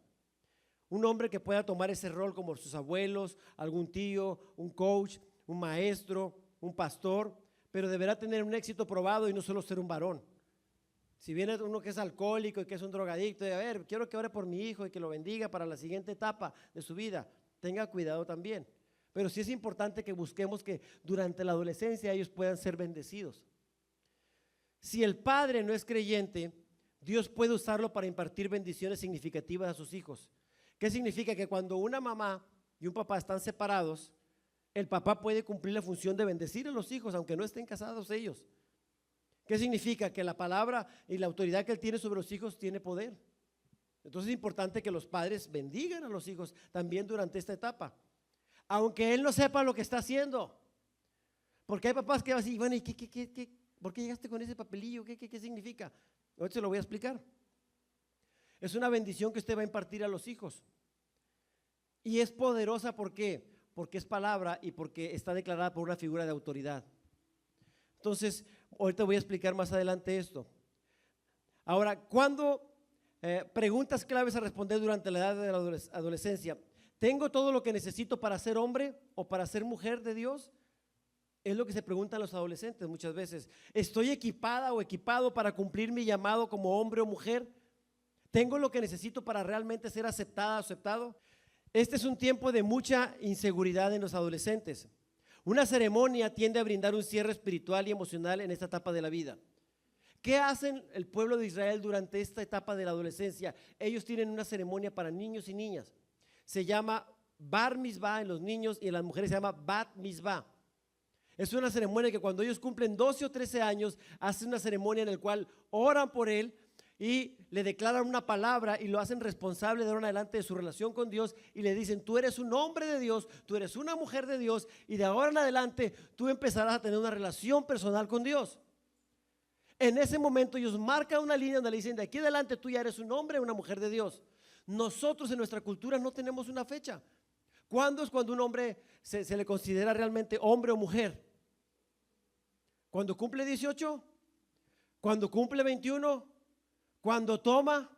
Un hombre que pueda tomar ese rol como sus abuelos, algún tío, un coach, un maestro, un pastor, pero deberá tener un éxito probado y no solo ser un varón. Si viene uno que es alcohólico y que es un drogadicto, y a ver, quiero que ore por mi hijo y que lo bendiga para la siguiente etapa de su vida, tenga cuidado también. Pero sí es importante que busquemos que durante la adolescencia ellos puedan ser bendecidos. Si el padre no es creyente, Dios puede usarlo para impartir bendiciones significativas a sus hijos. ¿Qué significa? Que cuando una mamá y un papá están separados, el papá puede cumplir la función de bendecir a los hijos, aunque no estén casados ellos. ¿Qué significa? Que la palabra y la autoridad que él tiene sobre los hijos tiene poder. Entonces es importante que los padres bendigan a los hijos también durante esta etapa, aunque él no sepa lo que está haciendo. Porque hay papás que van a decir, bueno, ¿y por qué llegaste con ese papelillo? ¿Qué significa? Hoy se lo voy a explicar. Es una bendición que usted va a impartir a los hijos. Y es poderosa, ¿por qué? Porque es palabra y porque está declarada por una figura de autoridad. Entonces, ahorita voy a explicar más adelante esto. Ahora, ¿cuándo? Preguntas claves a responder durante la edad de la adolescencia. ¿Tengo todo lo que necesito para ser hombre o para ser mujer de Dios? Es lo que se preguntan los adolescentes muchas veces. ¿Estoy equipada o equipado para cumplir mi llamado como hombre o mujer? ¿Tengo lo que necesito para realmente ser aceptada o aceptado? Este es un tiempo de mucha inseguridad en los adolescentes. Una ceremonia tiende a brindar un cierre espiritual y emocional en esta etapa de la vida. ¿Qué hacen el pueblo de Israel durante esta etapa de la adolescencia? Ellos tienen una ceremonia para niños y niñas. Se llama Bar Mitzvah en los niños y en las mujeres se llama Bat Mitzvah. Es una ceremonia que cuando ellos cumplen 12 o 13 años, hacen una ceremonia en la cual oran por él y le declaran una palabra y lo hacen responsable de ahora en adelante de su relación con Dios y le dicen, tú eres un hombre de Dios, tú eres una mujer de Dios y de ahora en adelante tú empezarás a tener una relación personal con Dios. En ese momento ellos marcan una línea donde le dicen, de aquí adelante tú ya eres un hombre o una mujer de Dios. Nosotros en nuestra cultura no tenemos una fecha. ¿Cuándo es cuando un hombre se le considera realmente hombre o mujer? ¿Cuando cumple 18? ¿Cuando cumple 21? ¿Cuando toma?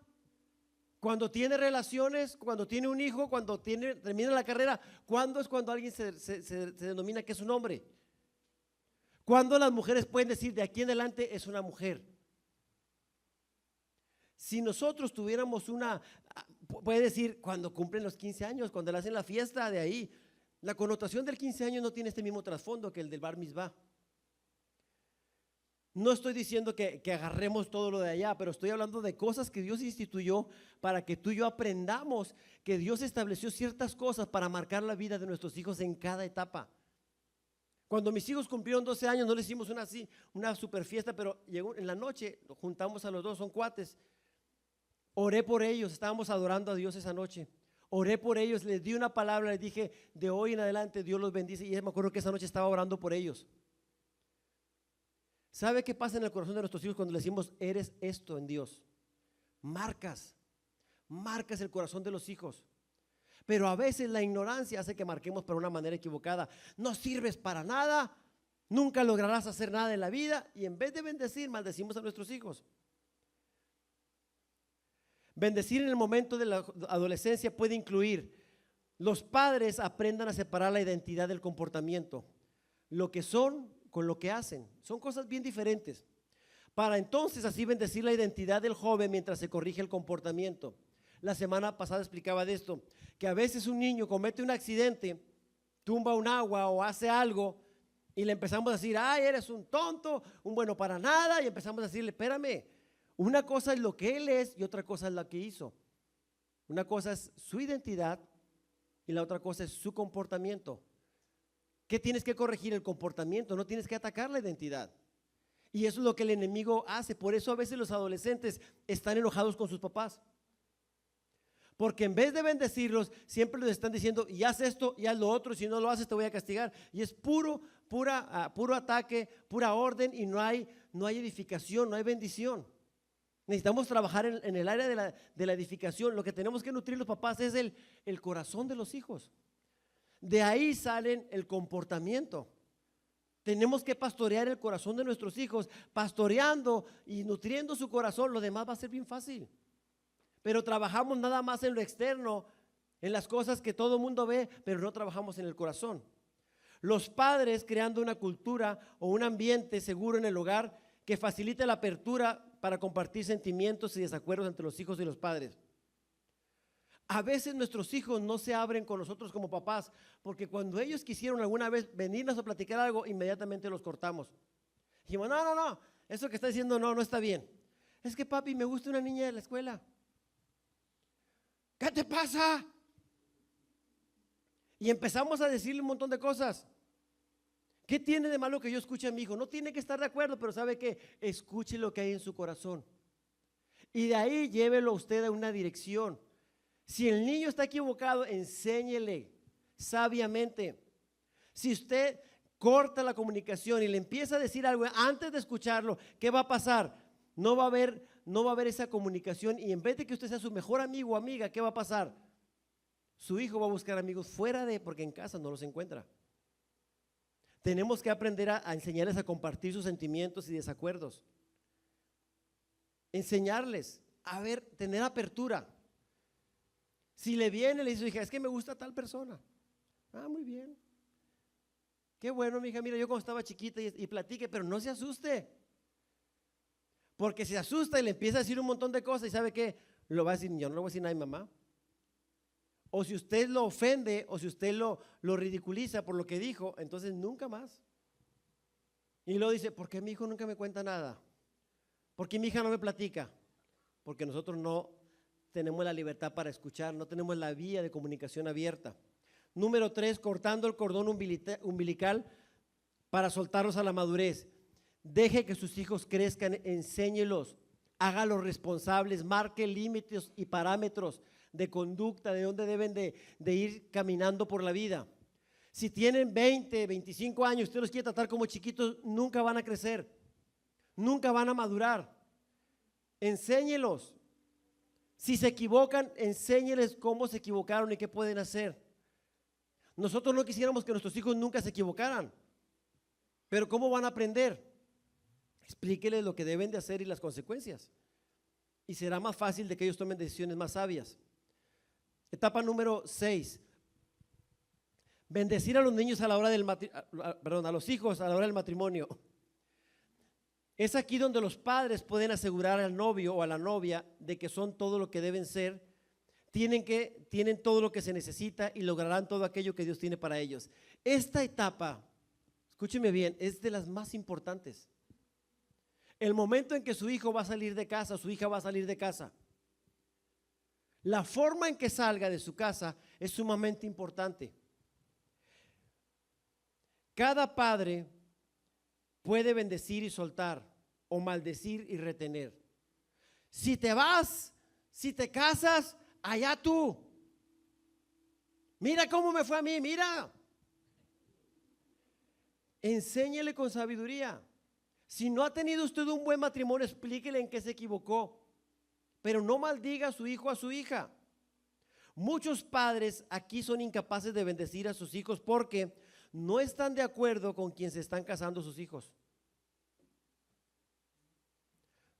¿Cuando tiene relaciones? ¿Cuando tiene un hijo? ¿Cuando termina la carrera? ¿Cuándo es cuando alguien se denomina que es un hombre? ¿Cuándo las mujeres pueden decir de aquí en adelante es una mujer? Si nosotros tuviéramos puede decir cuando cumplen los 15 años, cuando le hacen la fiesta de ahí. La connotación del 15 años no tiene este mismo trasfondo que el del Bar Mitzvah. No estoy diciendo que agarremos todo lo de allá, pero estoy hablando de cosas que Dios instituyó para que tú y yo aprendamos que Dios estableció ciertas cosas para marcar la vida de nuestros hijos en cada etapa. Cuando mis hijos cumplieron 12 años no les hicimos una super fiesta, pero llegó en la noche, nos juntamos a los dos, son cuates. Oré por ellos, estábamos adorando a Dios esa noche. Oré por ellos, les di una palabra, les dije, de hoy en adelante Dios los bendice. Y me acuerdo que esa noche estaba orando por ellos. ¿Sabe qué pasa en el corazón de nuestros hijos cuando le decimos eres esto en Dios? Marcas el corazón de los hijos. Pero a veces la ignorancia hace que marquemos por una manera equivocada. No sirves para nada, nunca lograrás hacer nada en la vida, y en vez de bendecir, maldecimos a nuestros hijos. Bendecir en el momento de la adolescencia puede incluir: los padres aprendan a separar la identidad del comportamiento, lo que son con lo que hacen. Son cosas bien diferentes. Para entonces así bendecir la identidad del joven mientras se corrige el comportamiento. La semana pasada explicaba de esto, que a veces un niño comete un accidente, tumba un agua o hace algo, y le empezamos a decir, ay, eres un tonto, un bueno para nada, y empezamos a decirle, espérame, una cosa es lo que él es y otra cosa es la que hizo. Una cosa es su identidad y la otra cosa es su comportamiento. ¿Qué tienes que corregir? El comportamiento, no tienes que atacar la identidad. Y eso es lo que el enemigo hace. Por eso a veces los adolescentes están enojados con sus papás. Porque en vez de bendecirlos, siempre les están diciendo, y haz esto, y haz lo otro, y si no lo haces te voy a castigar. Y es puro ataque, pura orden, y no hay edificación, no hay bendición. Necesitamos trabajar en el área de la edificación. Lo que tenemos que nutrir los papás es el corazón de los hijos. De ahí salen el comportamiento. Tenemos que pastorear el corazón de nuestros hijos. Pastoreando y nutriendo su corazón, lo demás va a ser bien fácil. Pero trabajamos nada más en lo externo, en las cosas que todo el mundo ve, pero no trabajamos en el corazón. Los padres creando una cultura o un ambiente seguro en el hogar que facilite la apertura para compartir sentimientos y desacuerdos entre los hijos y los padres. A veces nuestros hijos no se abren con nosotros como papás, porque cuando ellos quisieron alguna vez venirnos a platicar algo, inmediatamente los cortamos. Dijimos, no, eso que está diciendo no está bien. Es que papi, me gusta una niña de la escuela. ¿Qué te pasa? Y empezamos a decirle un montón de cosas. ¿Qué tiene de malo que yo escuche a mi hijo? No tiene que estar de acuerdo, pero ¿sabe qué? Escuche lo que hay en su corazón. Y de ahí llévelo usted a una dirección. Si el niño está equivocado, enséñele sabiamente. Si usted corta la comunicación y le empieza a decir algo antes de escucharlo, ¿qué va a pasar? No va a haber esa comunicación, y en vez de que usted sea su mejor amigo o amiga, ¿qué va a pasar? Su hijo va a buscar amigos porque en casa no los encuentra. Tenemos que aprender a enseñarles a compartir sus sentimientos y desacuerdos. Enseñarles a tener apertura. Si le viene, le dice, hija, es que me gusta tal persona. Ah, muy bien. Qué bueno, mi hija, mira, yo cuando estaba chiquita y platique, pero no se asuste. Porque se asusta y le empieza a decir un montón de cosas, y ¿sabe qué? Lo va a decir, yo no le voy a decir nada a mi mamá. O si usted lo ofende, o si usted lo ridiculiza por lo que dijo, entonces nunca más. Y luego dice, ¿por qué mi hijo nunca me cuenta nada? ¿Por qué mi hija no me platica? Porque nosotros no tenemos la libertad para escuchar, no tenemos la vía de comunicación abierta. Número 3, cortando el cordón umbilical para soltarlos a la madurez. Deje que sus hijos crezcan, enséñelos, hágalos responsables, marque límites y parámetros de conducta, de dónde deben de ir caminando por la vida. Si tienen 20, 25 años, usted los quiere tratar como chiquitos, nunca van a crecer, nunca van a madurar. Enséñelos. Si se equivocan, enséñeles cómo se equivocaron y qué pueden hacer. Nosotros no quisiéramos que nuestros hijos nunca se equivocaran, pero ¿cómo van a aprender? Explíqueles lo que deben de hacer y las consecuencias, y será más fácil de que ellos tomen decisiones más sabias. Etapa número 6. Bendecir a los niños a la hora a los hijos a la hora del matrimonio. Es aquí donde los padres pueden asegurar al novio o a la novia de que son todo lo que deben ser, tienen todo lo que se necesita y lograrán todo aquello que Dios tiene para ellos. Esta etapa, escúcheme bien, es de las más importantes. El momento en que su hijo va a salir de casa, su hija va a salir de casa. La forma en que salga de su casa es sumamente importante. Cada padre puede bendecir y soltar, o maldecir y retener. Si te vas, si te casas, allá tú. Mira cómo me fue a mí, mira. Enséñele con sabiduría. Si no ha tenido usted un buen matrimonio, explíquele en qué se equivocó, pero no maldiga a su hijo o a su hija. Muchos padres aquí son incapaces de bendecir a sus hijos porque no están de acuerdo con quien se están casando sus hijos.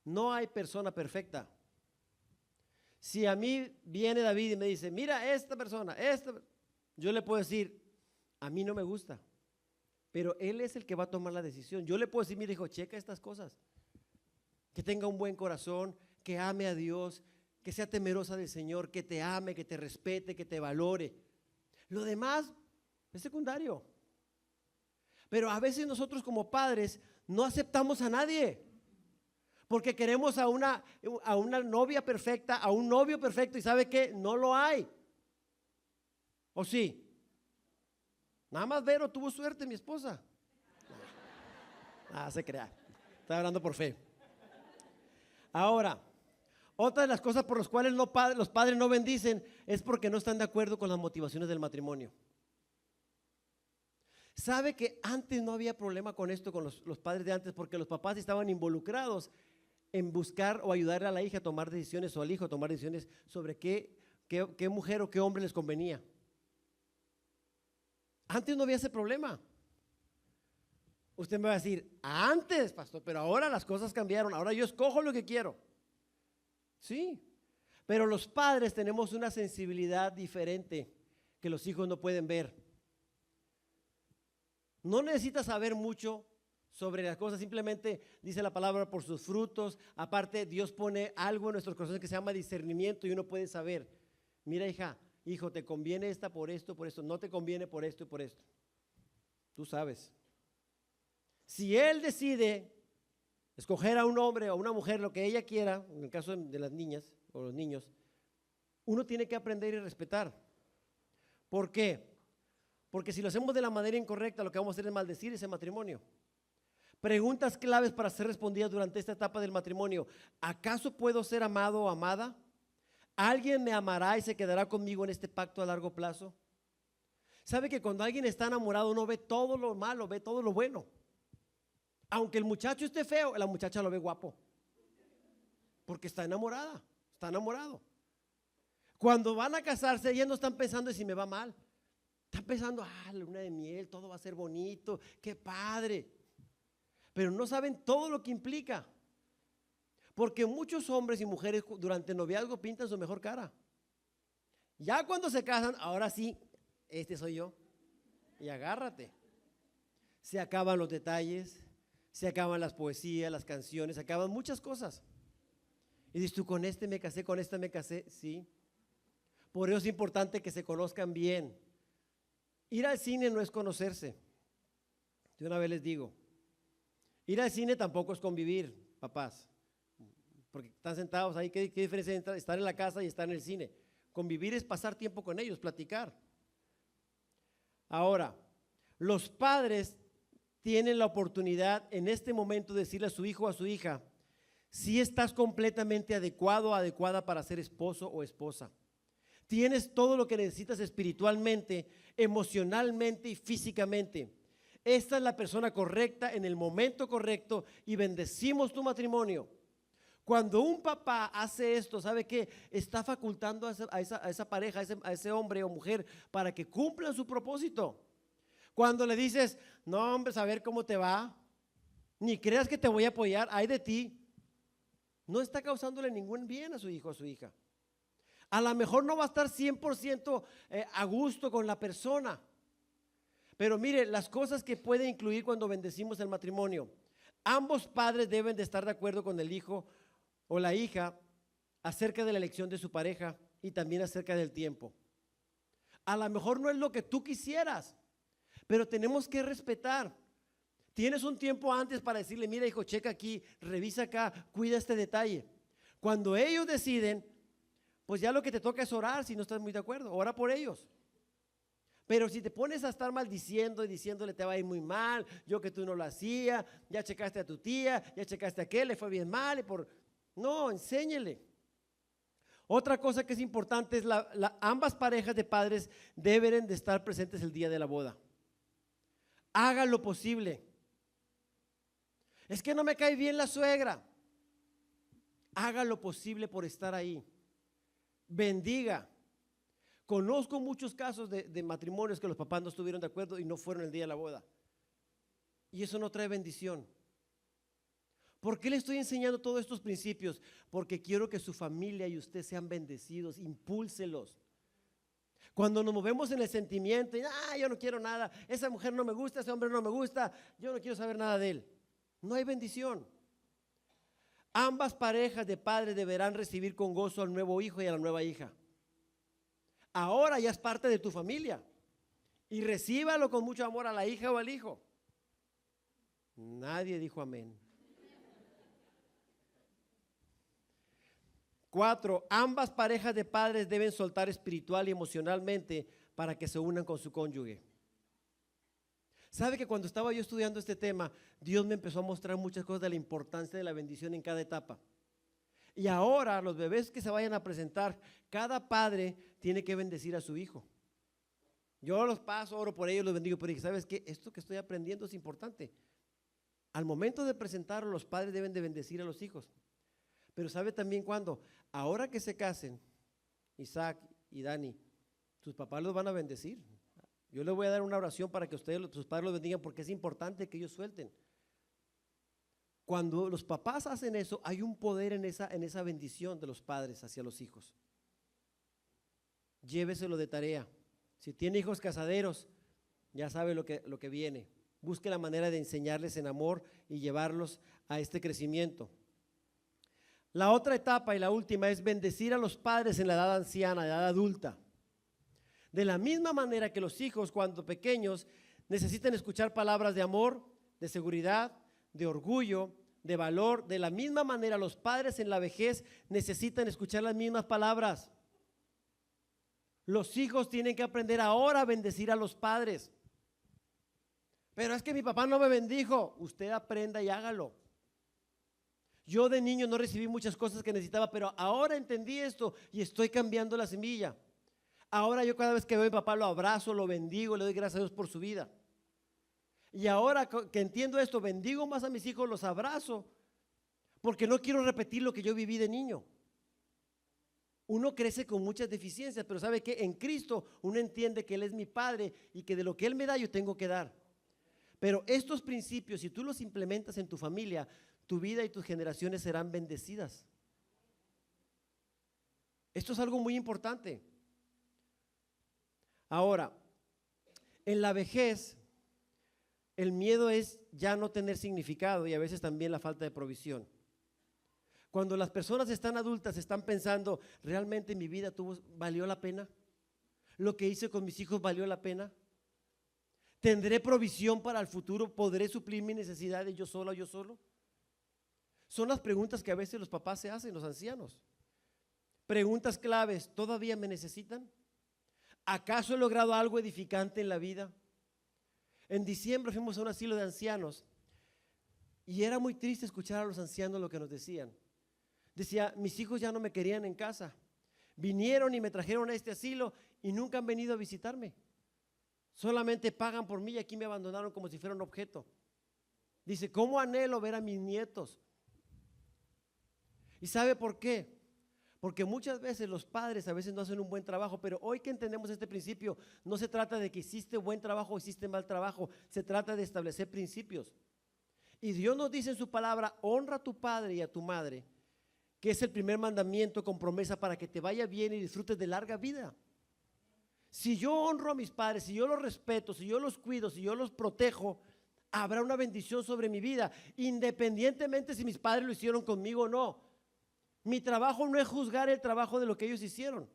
No hay persona perfecta. Si a mí viene David y me dice, mira esta persona, yo le puedo decir, a mí no me gusta, pero él es el que va a tomar la decisión. Yo le puedo decir, mira hijo, checa estas cosas, que tenga un buen corazón, que ame a Dios, que sea temerosa del Señor, que te ame, que te respete, que te valore. Lo demás es secundario. Pero a veces nosotros como padres no aceptamos a nadie, porque queremos a una novia perfecta, a un novio perfecto, y ¿sabe qué? No lo hay. ¿O sí? Nada más Vero tuvo suerte, mi esposa. Se crea. Está hablando por fe. Ahora, otra de las cosas por las cuales los padres no bendicen es porque no están de acuerdo con las motivaciones del matrimonio. ¿Sabe que antes no había problema con esto, con los padres de antes? Porque los papás estaban involucrados en buscar o ayudarle a la hija a tomar decisiones o al hijo a tomar decisiones sobre qué mujer o qué hombre les convenía. Antes no había ese problema. Usted me va a decir, antes, pastor, pero ahora las cosas cambiaron, ahora yo escojo lo que quiero. Sí, pero los padres tenemos una sensibilidad diferente que los hijos no pueden ver. No necesitas saber mucho sobre las cosas, simplemente dice la palabra por sus frutos. Aparte, Dios pone algo en nuestros corazones que se llama discernimiento y uno puede saber, mira hija, hijo, te conviene esta por esto, no te conviene por esto y por esto. Tú sabes. Si él decide escoger a un hombre o a una mujer, lo que ella quiera, en el caso de las niñas o los niños, uno tiene que aprender y respetar. ¿Por qué? Porque si lo hacemos de la manera incorrecta, lo que vamos a hacer es maldecir ese matrimonio. Preguntas claves para ser respondidas durante esta etapa del matrimonio. ¿Acaso puedo ser amado o amada? ¿Alguien me amará y se quedará conmigo en este pacto a largo plazo? ¿Sabe que cuando alguien está enamorado no ve todo lo malo, ve todo lo bueno? Aunque el muchacho esté feo, la muchacha lo ve guapo, porque está enamorada, está enamorado. Cuando van a casarse, ellas no están pensando en si me va mal. Están pensando, la luna de miel, todo va a ser bonito, qué padre. Pero no saben todo lo que implica. Porque muchos hombres y mujeres durante el noviazgo pintan su mejor cara. Ya cuando se casan, ahora sí, este soy yo. Y agárrate. Se acaban los detalles, se acaban las poesías, las canciones, se acaban muchas cosas. Y dices tú, con este me casé, con esta me casé, sí. Por eso es importante que se conozcan bien. Ir al cine no es conocerse. De una vez les digo, ir al cine tampoco es convivir, papás. Porque están sentados ahí, ¿qué diferencia hay estar en la casa y estar en el cine? Convivir es pasar tiempo con ellos, platicar. Ahora, los padres tienen la oportunidad en este momento de decirle a su hijo o a su hija, si estás completamente adecuado o adecuada para ser esposo o esposa. Tienes todo lo que necesitas espiritualmente, emocionalmente y físicamente. Esta es la persona correcta en el momento correcto y bendecimos tu matrimonio. Cuando un papá hace esto, ¿sabe qué? Está facultando a esa pareja, a ese hombre o mujer para que cumplan su propósito. Cuando le dices, no hombre, a ver cómo te va, ni creas que te voy a apoyar, ay de ti, no está causándole ningún bien a su hijo o a su hija. A lo mejor no va a estar 100% a gusto con la persona, pero mire, las cosas que puede incluir cuando bendecimos el matrimonio. Ambos padres deben de estar de acuerdo con el hijo o la hija acerca de la elección de su pareja y también acerca del tiempo. A lo mejor no es lo que tú quisieras, pero tenemos que respetar. Tienes un tiempo antes para decirle, mira hijo, checa aquí, revisa acá, cuida este detalle. Cuando ellos deciden, pues ya lo que te toca es orar si no estás muy de acuerdo, ora por ellos. Pero si te pones a estar maldiciendo y diciéndole te va a ir muy mal, yo que tú no lo hacía, ya checaste a tu tía, ya checaste a aquel, le fue bien mal, no, enséñele. Otra cosa que es importante es ambas parejas de padres deben de estar presentes el día de la boda. Hagan lo posible. Es que no me cae bien la suegra. Haga lo posible por estar ahí. Bendiga. Conozco muchos casos de matrimonios que los papás no estuvieron de acuerdo y no fueron el día de la boda. Y eso no trae bendición. ¿Por qué le estoy enseñando todos estos principios? Porque quiero que su familia y usted sean bendecidos. Impúlselos. Cuando nos movemos en el sentimiento, yo no quiero nada, esa mujer no me gusta, ese hombre no me gusta, yo no quiero saber nada de él. No hay bendición. Ambas parejas de padres deberán recibir con gozo al nuevo hijo y a la nueva hija. Ahora ya es parte de tu familia y recíbalo con mucho amor a la hija o al hijo. Nadie dijo amén. 4, ambas parejas de padres deben soltar espiritual y emocionalmente para que se unan con su cónyuge. ¿Sabe que cuando estaba yo estudiando este tema, Dios me empezó a mostrar muchas cosas de la importancia de la bendición en cada etapa? Y ahora los bebés que se vayan a presentar, cada padre tiene que bendecir a su hijo. Yo los paso, oro por ellos, los bendigo, pero ¿sabes qué? Esto que estoy aprendiendo es importante. Al momento de presentarlo, los padres deben de bendecir a los hijos. Pero ¿sabe también cuándo? Ahora que se casen, Isaac y Dani, sus papás los van a bendecir. Yo les voy a dar una oración para que ustedes, sus padres los bendigan, porque es importante que ellos suelten. Cuando los papás hacen eso, hay un poder en esa bendición de los padres hacia los hijos. Lléveselo de tarea. Si tiene hijos casaderos, ya sabe lo que viene. Busque la manera de enseñarles en amor y llevarlos a este crecimiento. La otra etapa y la última es bendecir a los padres en la edad anciana, edad adulta. De la misma manera que los hijos cuando pequeños necesitan escuchar palabras de amor, de seguridad, de orgullo, de valor, de la misma manera los padres en la vejez necesitan escuchar las mismas palabras. Los hijos tienen que aprender ahora a bendecir a los padres. Pero es que mi papá no me bendijo. Usted aprenda y hágalo. Yo de niño no recibí muchas cosas que necesitaba, pero ahora entendí esto y estoy cambiando la semilla. Ahora yo cada vez que veo a mi papá lo abrazo, lo bendigo, le doy gracias a Dios por su vida. Y ahora que entiendo esto, bendigo más a mis hijos, los abrazo, porque no quiero repetir lo que yo viví de niño. Uno crece con muchas deficiencias, pero ¿sabe qué? En Cristo uno entiende que Él es mi Padre y que de lo que Él me da yo tengo que dar. Pero estos principios, si tú los implementas en tu familia, tu vida y tus generaciones serán bendecidas. Esto es algo muy importante. Ahora, en la vejez, el miedo es ya no tener significado y a veces también la falta de provisión. Cuando las personas están adultas, están pensando, ¿realmente mi vida valió la pena? ¿Lo que hice con mis hijos valió la pena? ¿Tendré provisión para el futuro? ¿Podré suplir mis necesidades yo sola o yo solo? Son las preguntas que a veces los papás se hacen, los ancianos. Preguntas claves, ¿todavía me necesitan? ¿Acaso he logrado algo edificante en la vida? En diciembre fuimos a un asilo de ancianos y era muy triste escuchar a los ancianos lo que nos decían. Decía, mis hijos ya no me querían en casa. Vinieron y me trajeron a este asilo y nunca han venido a visitarme. Solamente pagan por mí y aquí me abandonaron como si fuera un objeto. Dice, ¿cómo anhelo ver a mis nietos? ¿Y sabe por qué? Porque muchas veces los padres a veces no hacen un buen trabajo, pero hoy que entendemos este principio, no se trata de que hiciste buen trabajo o hiciste mal trabajo, se trata de establecer principios. Y Dios nos dice en su palabra, honra a tu padre y a tu madre, que es el primer mandamiento con promesa para que te vaya bien y disfrutes de larga vida. Si yo honro a mis padres, si yo los respeto, si yo los cuido, si yo los protejo, habrá una bendición sobre mi vida, independientemente si mis padres lo hicieron conmigo o no. Mi trabajo no es juzgar el trabajo de lo que ellos hicieron,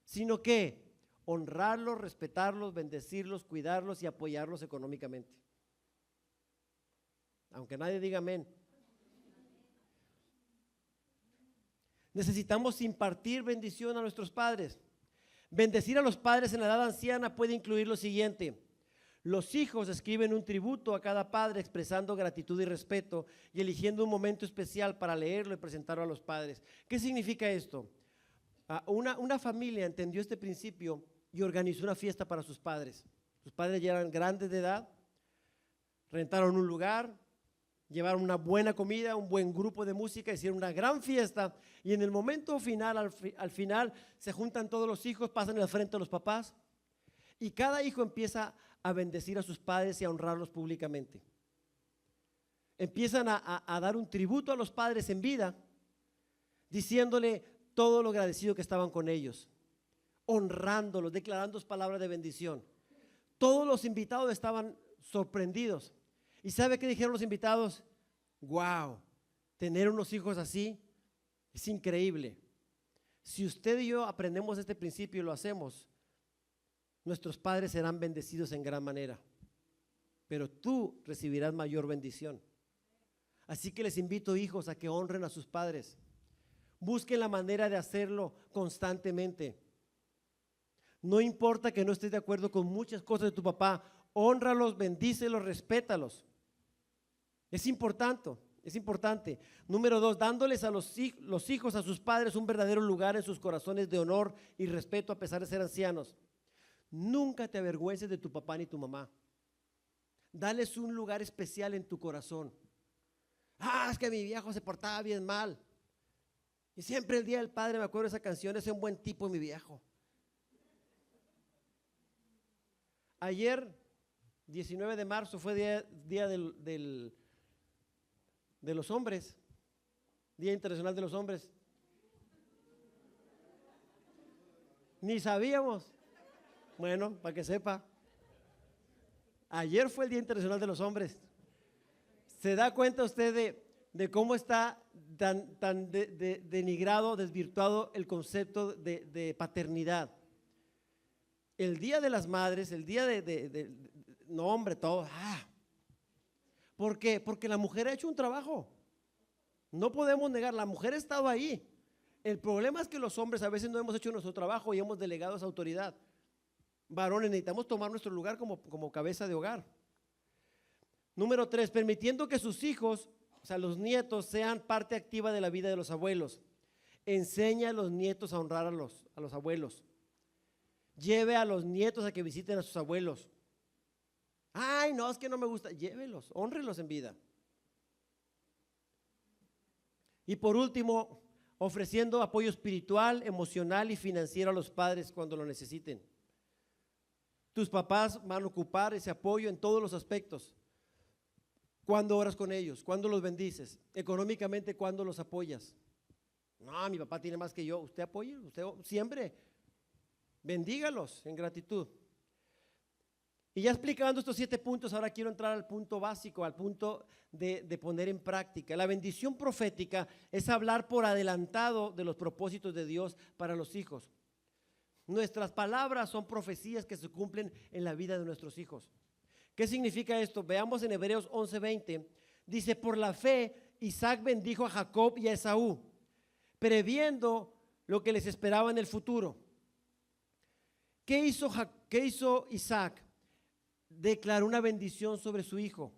sino que honrarlos, respetarlos, bendecirlos, cuidarlos y apoyarlos económicamente. Aunque nadie diga amén. Necesitamos impartir bendición a nuestros padres. Bendecir a los padres en la edad anciana puede incluir lo siguiente. Los hijos escriben un tributo a cada padre expresando gratitud y respeto y eligiendo un momento especial para leerlo y presentarlo a los padres. ¿Qué significa esto? Una familia entendió este principio y organizó una fiesta para sus padres. Sus padres ya eran grandes de edad, rentaron un lugar, llevaron una buena comida, un buen grupo de música, hicieron una gran fiesta y en el momento final, al final, se juntan todos los hijos, pasan al frente de los papás y cada hijo empieza a bendecir a sus padres y a honrarlos públicamente. Empiezan a dar un tributo a los padres en vida, diciéndole todo lo agradecido que estaban con ellos, honrándolos, declarando palabras de bendición. Todos los invitados estaban sorprendidos. ¿Y sabe qué dijeron los invitados? Wow, tener unos hijos así es increíble. Si usted y yo aprendemos este principio y lo hacemos, nuestros padres serán bendecidos en gran manera, pero tú recibirás mayor bendición. Así que les invito, hijos, a que honren a sus padres. Busquen la manera de hacerlo constantemente. No importa que no estés de acuerdo con muchas cosas de tu papá, hónralos, bendícelos, respétalos. Es importante. Número 2, dándoles a los hijos a sus padres un verdadero lugar en sus corazones de honor y respeto a pesar de ser ancianos. Nunca te avergüences de tu papá ni tu mamá. Dales un lugar especial en tu corazón. Es que mi viejo se portaba bien mal. Y siempre el día del padre me acuerdo de esa canción, es un buen tipo mi viejo. Ayer, 19 de marzo, fue día de los hombres, Día Internacional de los Hombres. Ni sabíamos. Bueno, para que sepa. Ayer fue el Día Internacional de los Hombres. ¿Se da cuenta usted de cómo está tan denigrado, desvirtuado el concepto de paternidad? El Día de las Madres, el día no hombre, todo. ¿Por qué? Porque la mujer ha hecho un trabajo. No podemos negar, la mujer ha estado ahí. El problema es que los hombres a veces no hemos hecho nuestro trabajo y hemos delegado esa autoridad. Varones, necesitamos tomar nuestro lugar como cabeza de hogar. Número 3, permitiendo que sus hijos, o sea, los nietos, sean parte activa de la vida de los abuelos. Enseña a los nietos a honrar a los abuelos. Lleve a los nietos a que visiten a sus abuelos. No, es que no me gusta. Llévelos, hónrelos en vida. Y por último, ofreciendo apoyo espiritual, emocional y financiero a los padres cuando lo necesiten. Tus papás van a ocupar ese apoyo en todos los aspectos. ¿Cuándo oras con ellos? ¿Cuándo los bendices? Económicamente, ¿cuándo los apoyas? No, mi papá tiene más que yo. Usted apoye, usted siempre bendígalos en gratitud. Y ya explicando estos 7 puntos, ahora quiero entrar al punto básico, al punto de poner en práctica. La bendición profética es hablar por adelantado de los propósitos de Dios para los hijos. Nuestras palabras son profecías que se cumplen en la vida de nuestros hijos. ¿Qué significa esto? Veamos en Hebreos 11:20. Dice, por la fe Isaac bendijo a Jacob y a Esaú, previendo lo que les esperaba en el futuro. ¿Qué hizo Isaac? Declaró una bendición sobre su hijo.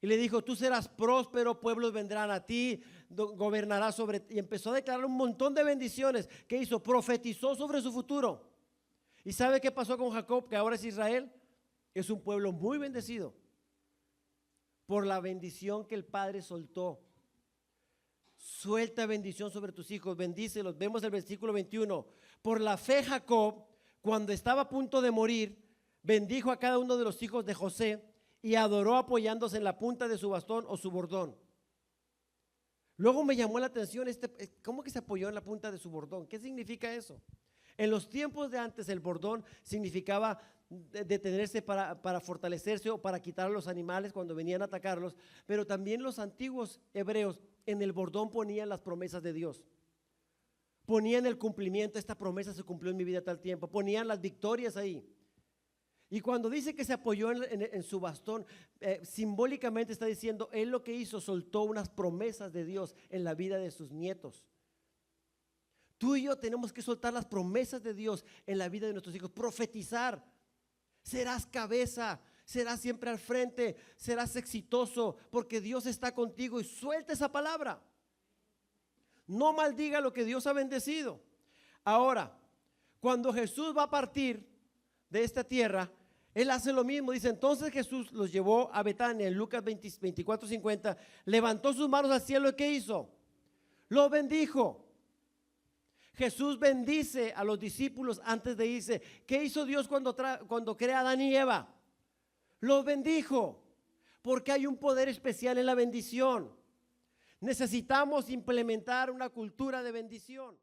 Y le dijo, tú serás próspero, pueblos vendrán a ti, gobernarás sobre ti. Y empezó a declarar un montón de bendiciones. ¿Qué hizo? Profetizó sobre su futuro. ¿Y sabe qué pasó con Jacob, que ahora es Israel? Es un pueblo muy bendecido por la bendición que el Padre soltó. Suelta bendición sobre tus hijos, bendícelos. Vemos el versículo 21. Por la fe Jacob, cuando estaba a punto de morir, bendijo a cada uno de los hijos de José y adoró apoyándose en la punta de su bastón o su bordón. Luego me llamó la atención, ¿cómo que se apoyó en la punta de su bordón? ¿Qué significa eso? En los tiempos de antes el bordón significaba detenerse para fortalecerse o para quitar a los animales cuando venían a atacarlos, pero también los antiguos hebreos en el bordón ponían las promesas de Dios. Ponían el cumplimiento, esta promesa se cumplió en mi vida a tal tiempo, ponían las victorias ahí. Y cuando dice que se apoyó en su bastón, simbólicamente está diciendo, él lo que hizo, soltó unas promesas de Dios en la vida de sus nietos. Tú y yo tenemos que soltar las promesas de Dios en la vida de nuestros hijos, profetizar. Serás cabeza, serás siempre al frente, serás exitoso, porque Dios está contigo y suelta esa palabra. No maldiga lo que Dios ha bendecido. Ahora, cuando Jesús va a partir de esta tierra, Él hace lo mismo. Dice, entonces Jesús los llevó a Betania en Lucas 24:50. Levantó sus manos al cielo y ¿qué hizo? Lo bendijo. Jesús bendice a los discípulos antes de irse. ¿Qué hizo Dios cuando crea a Adán y Eva? Los bendijo. Porque hay un poder especial en la bendición. Necesitamos implementar una cultura de bendición.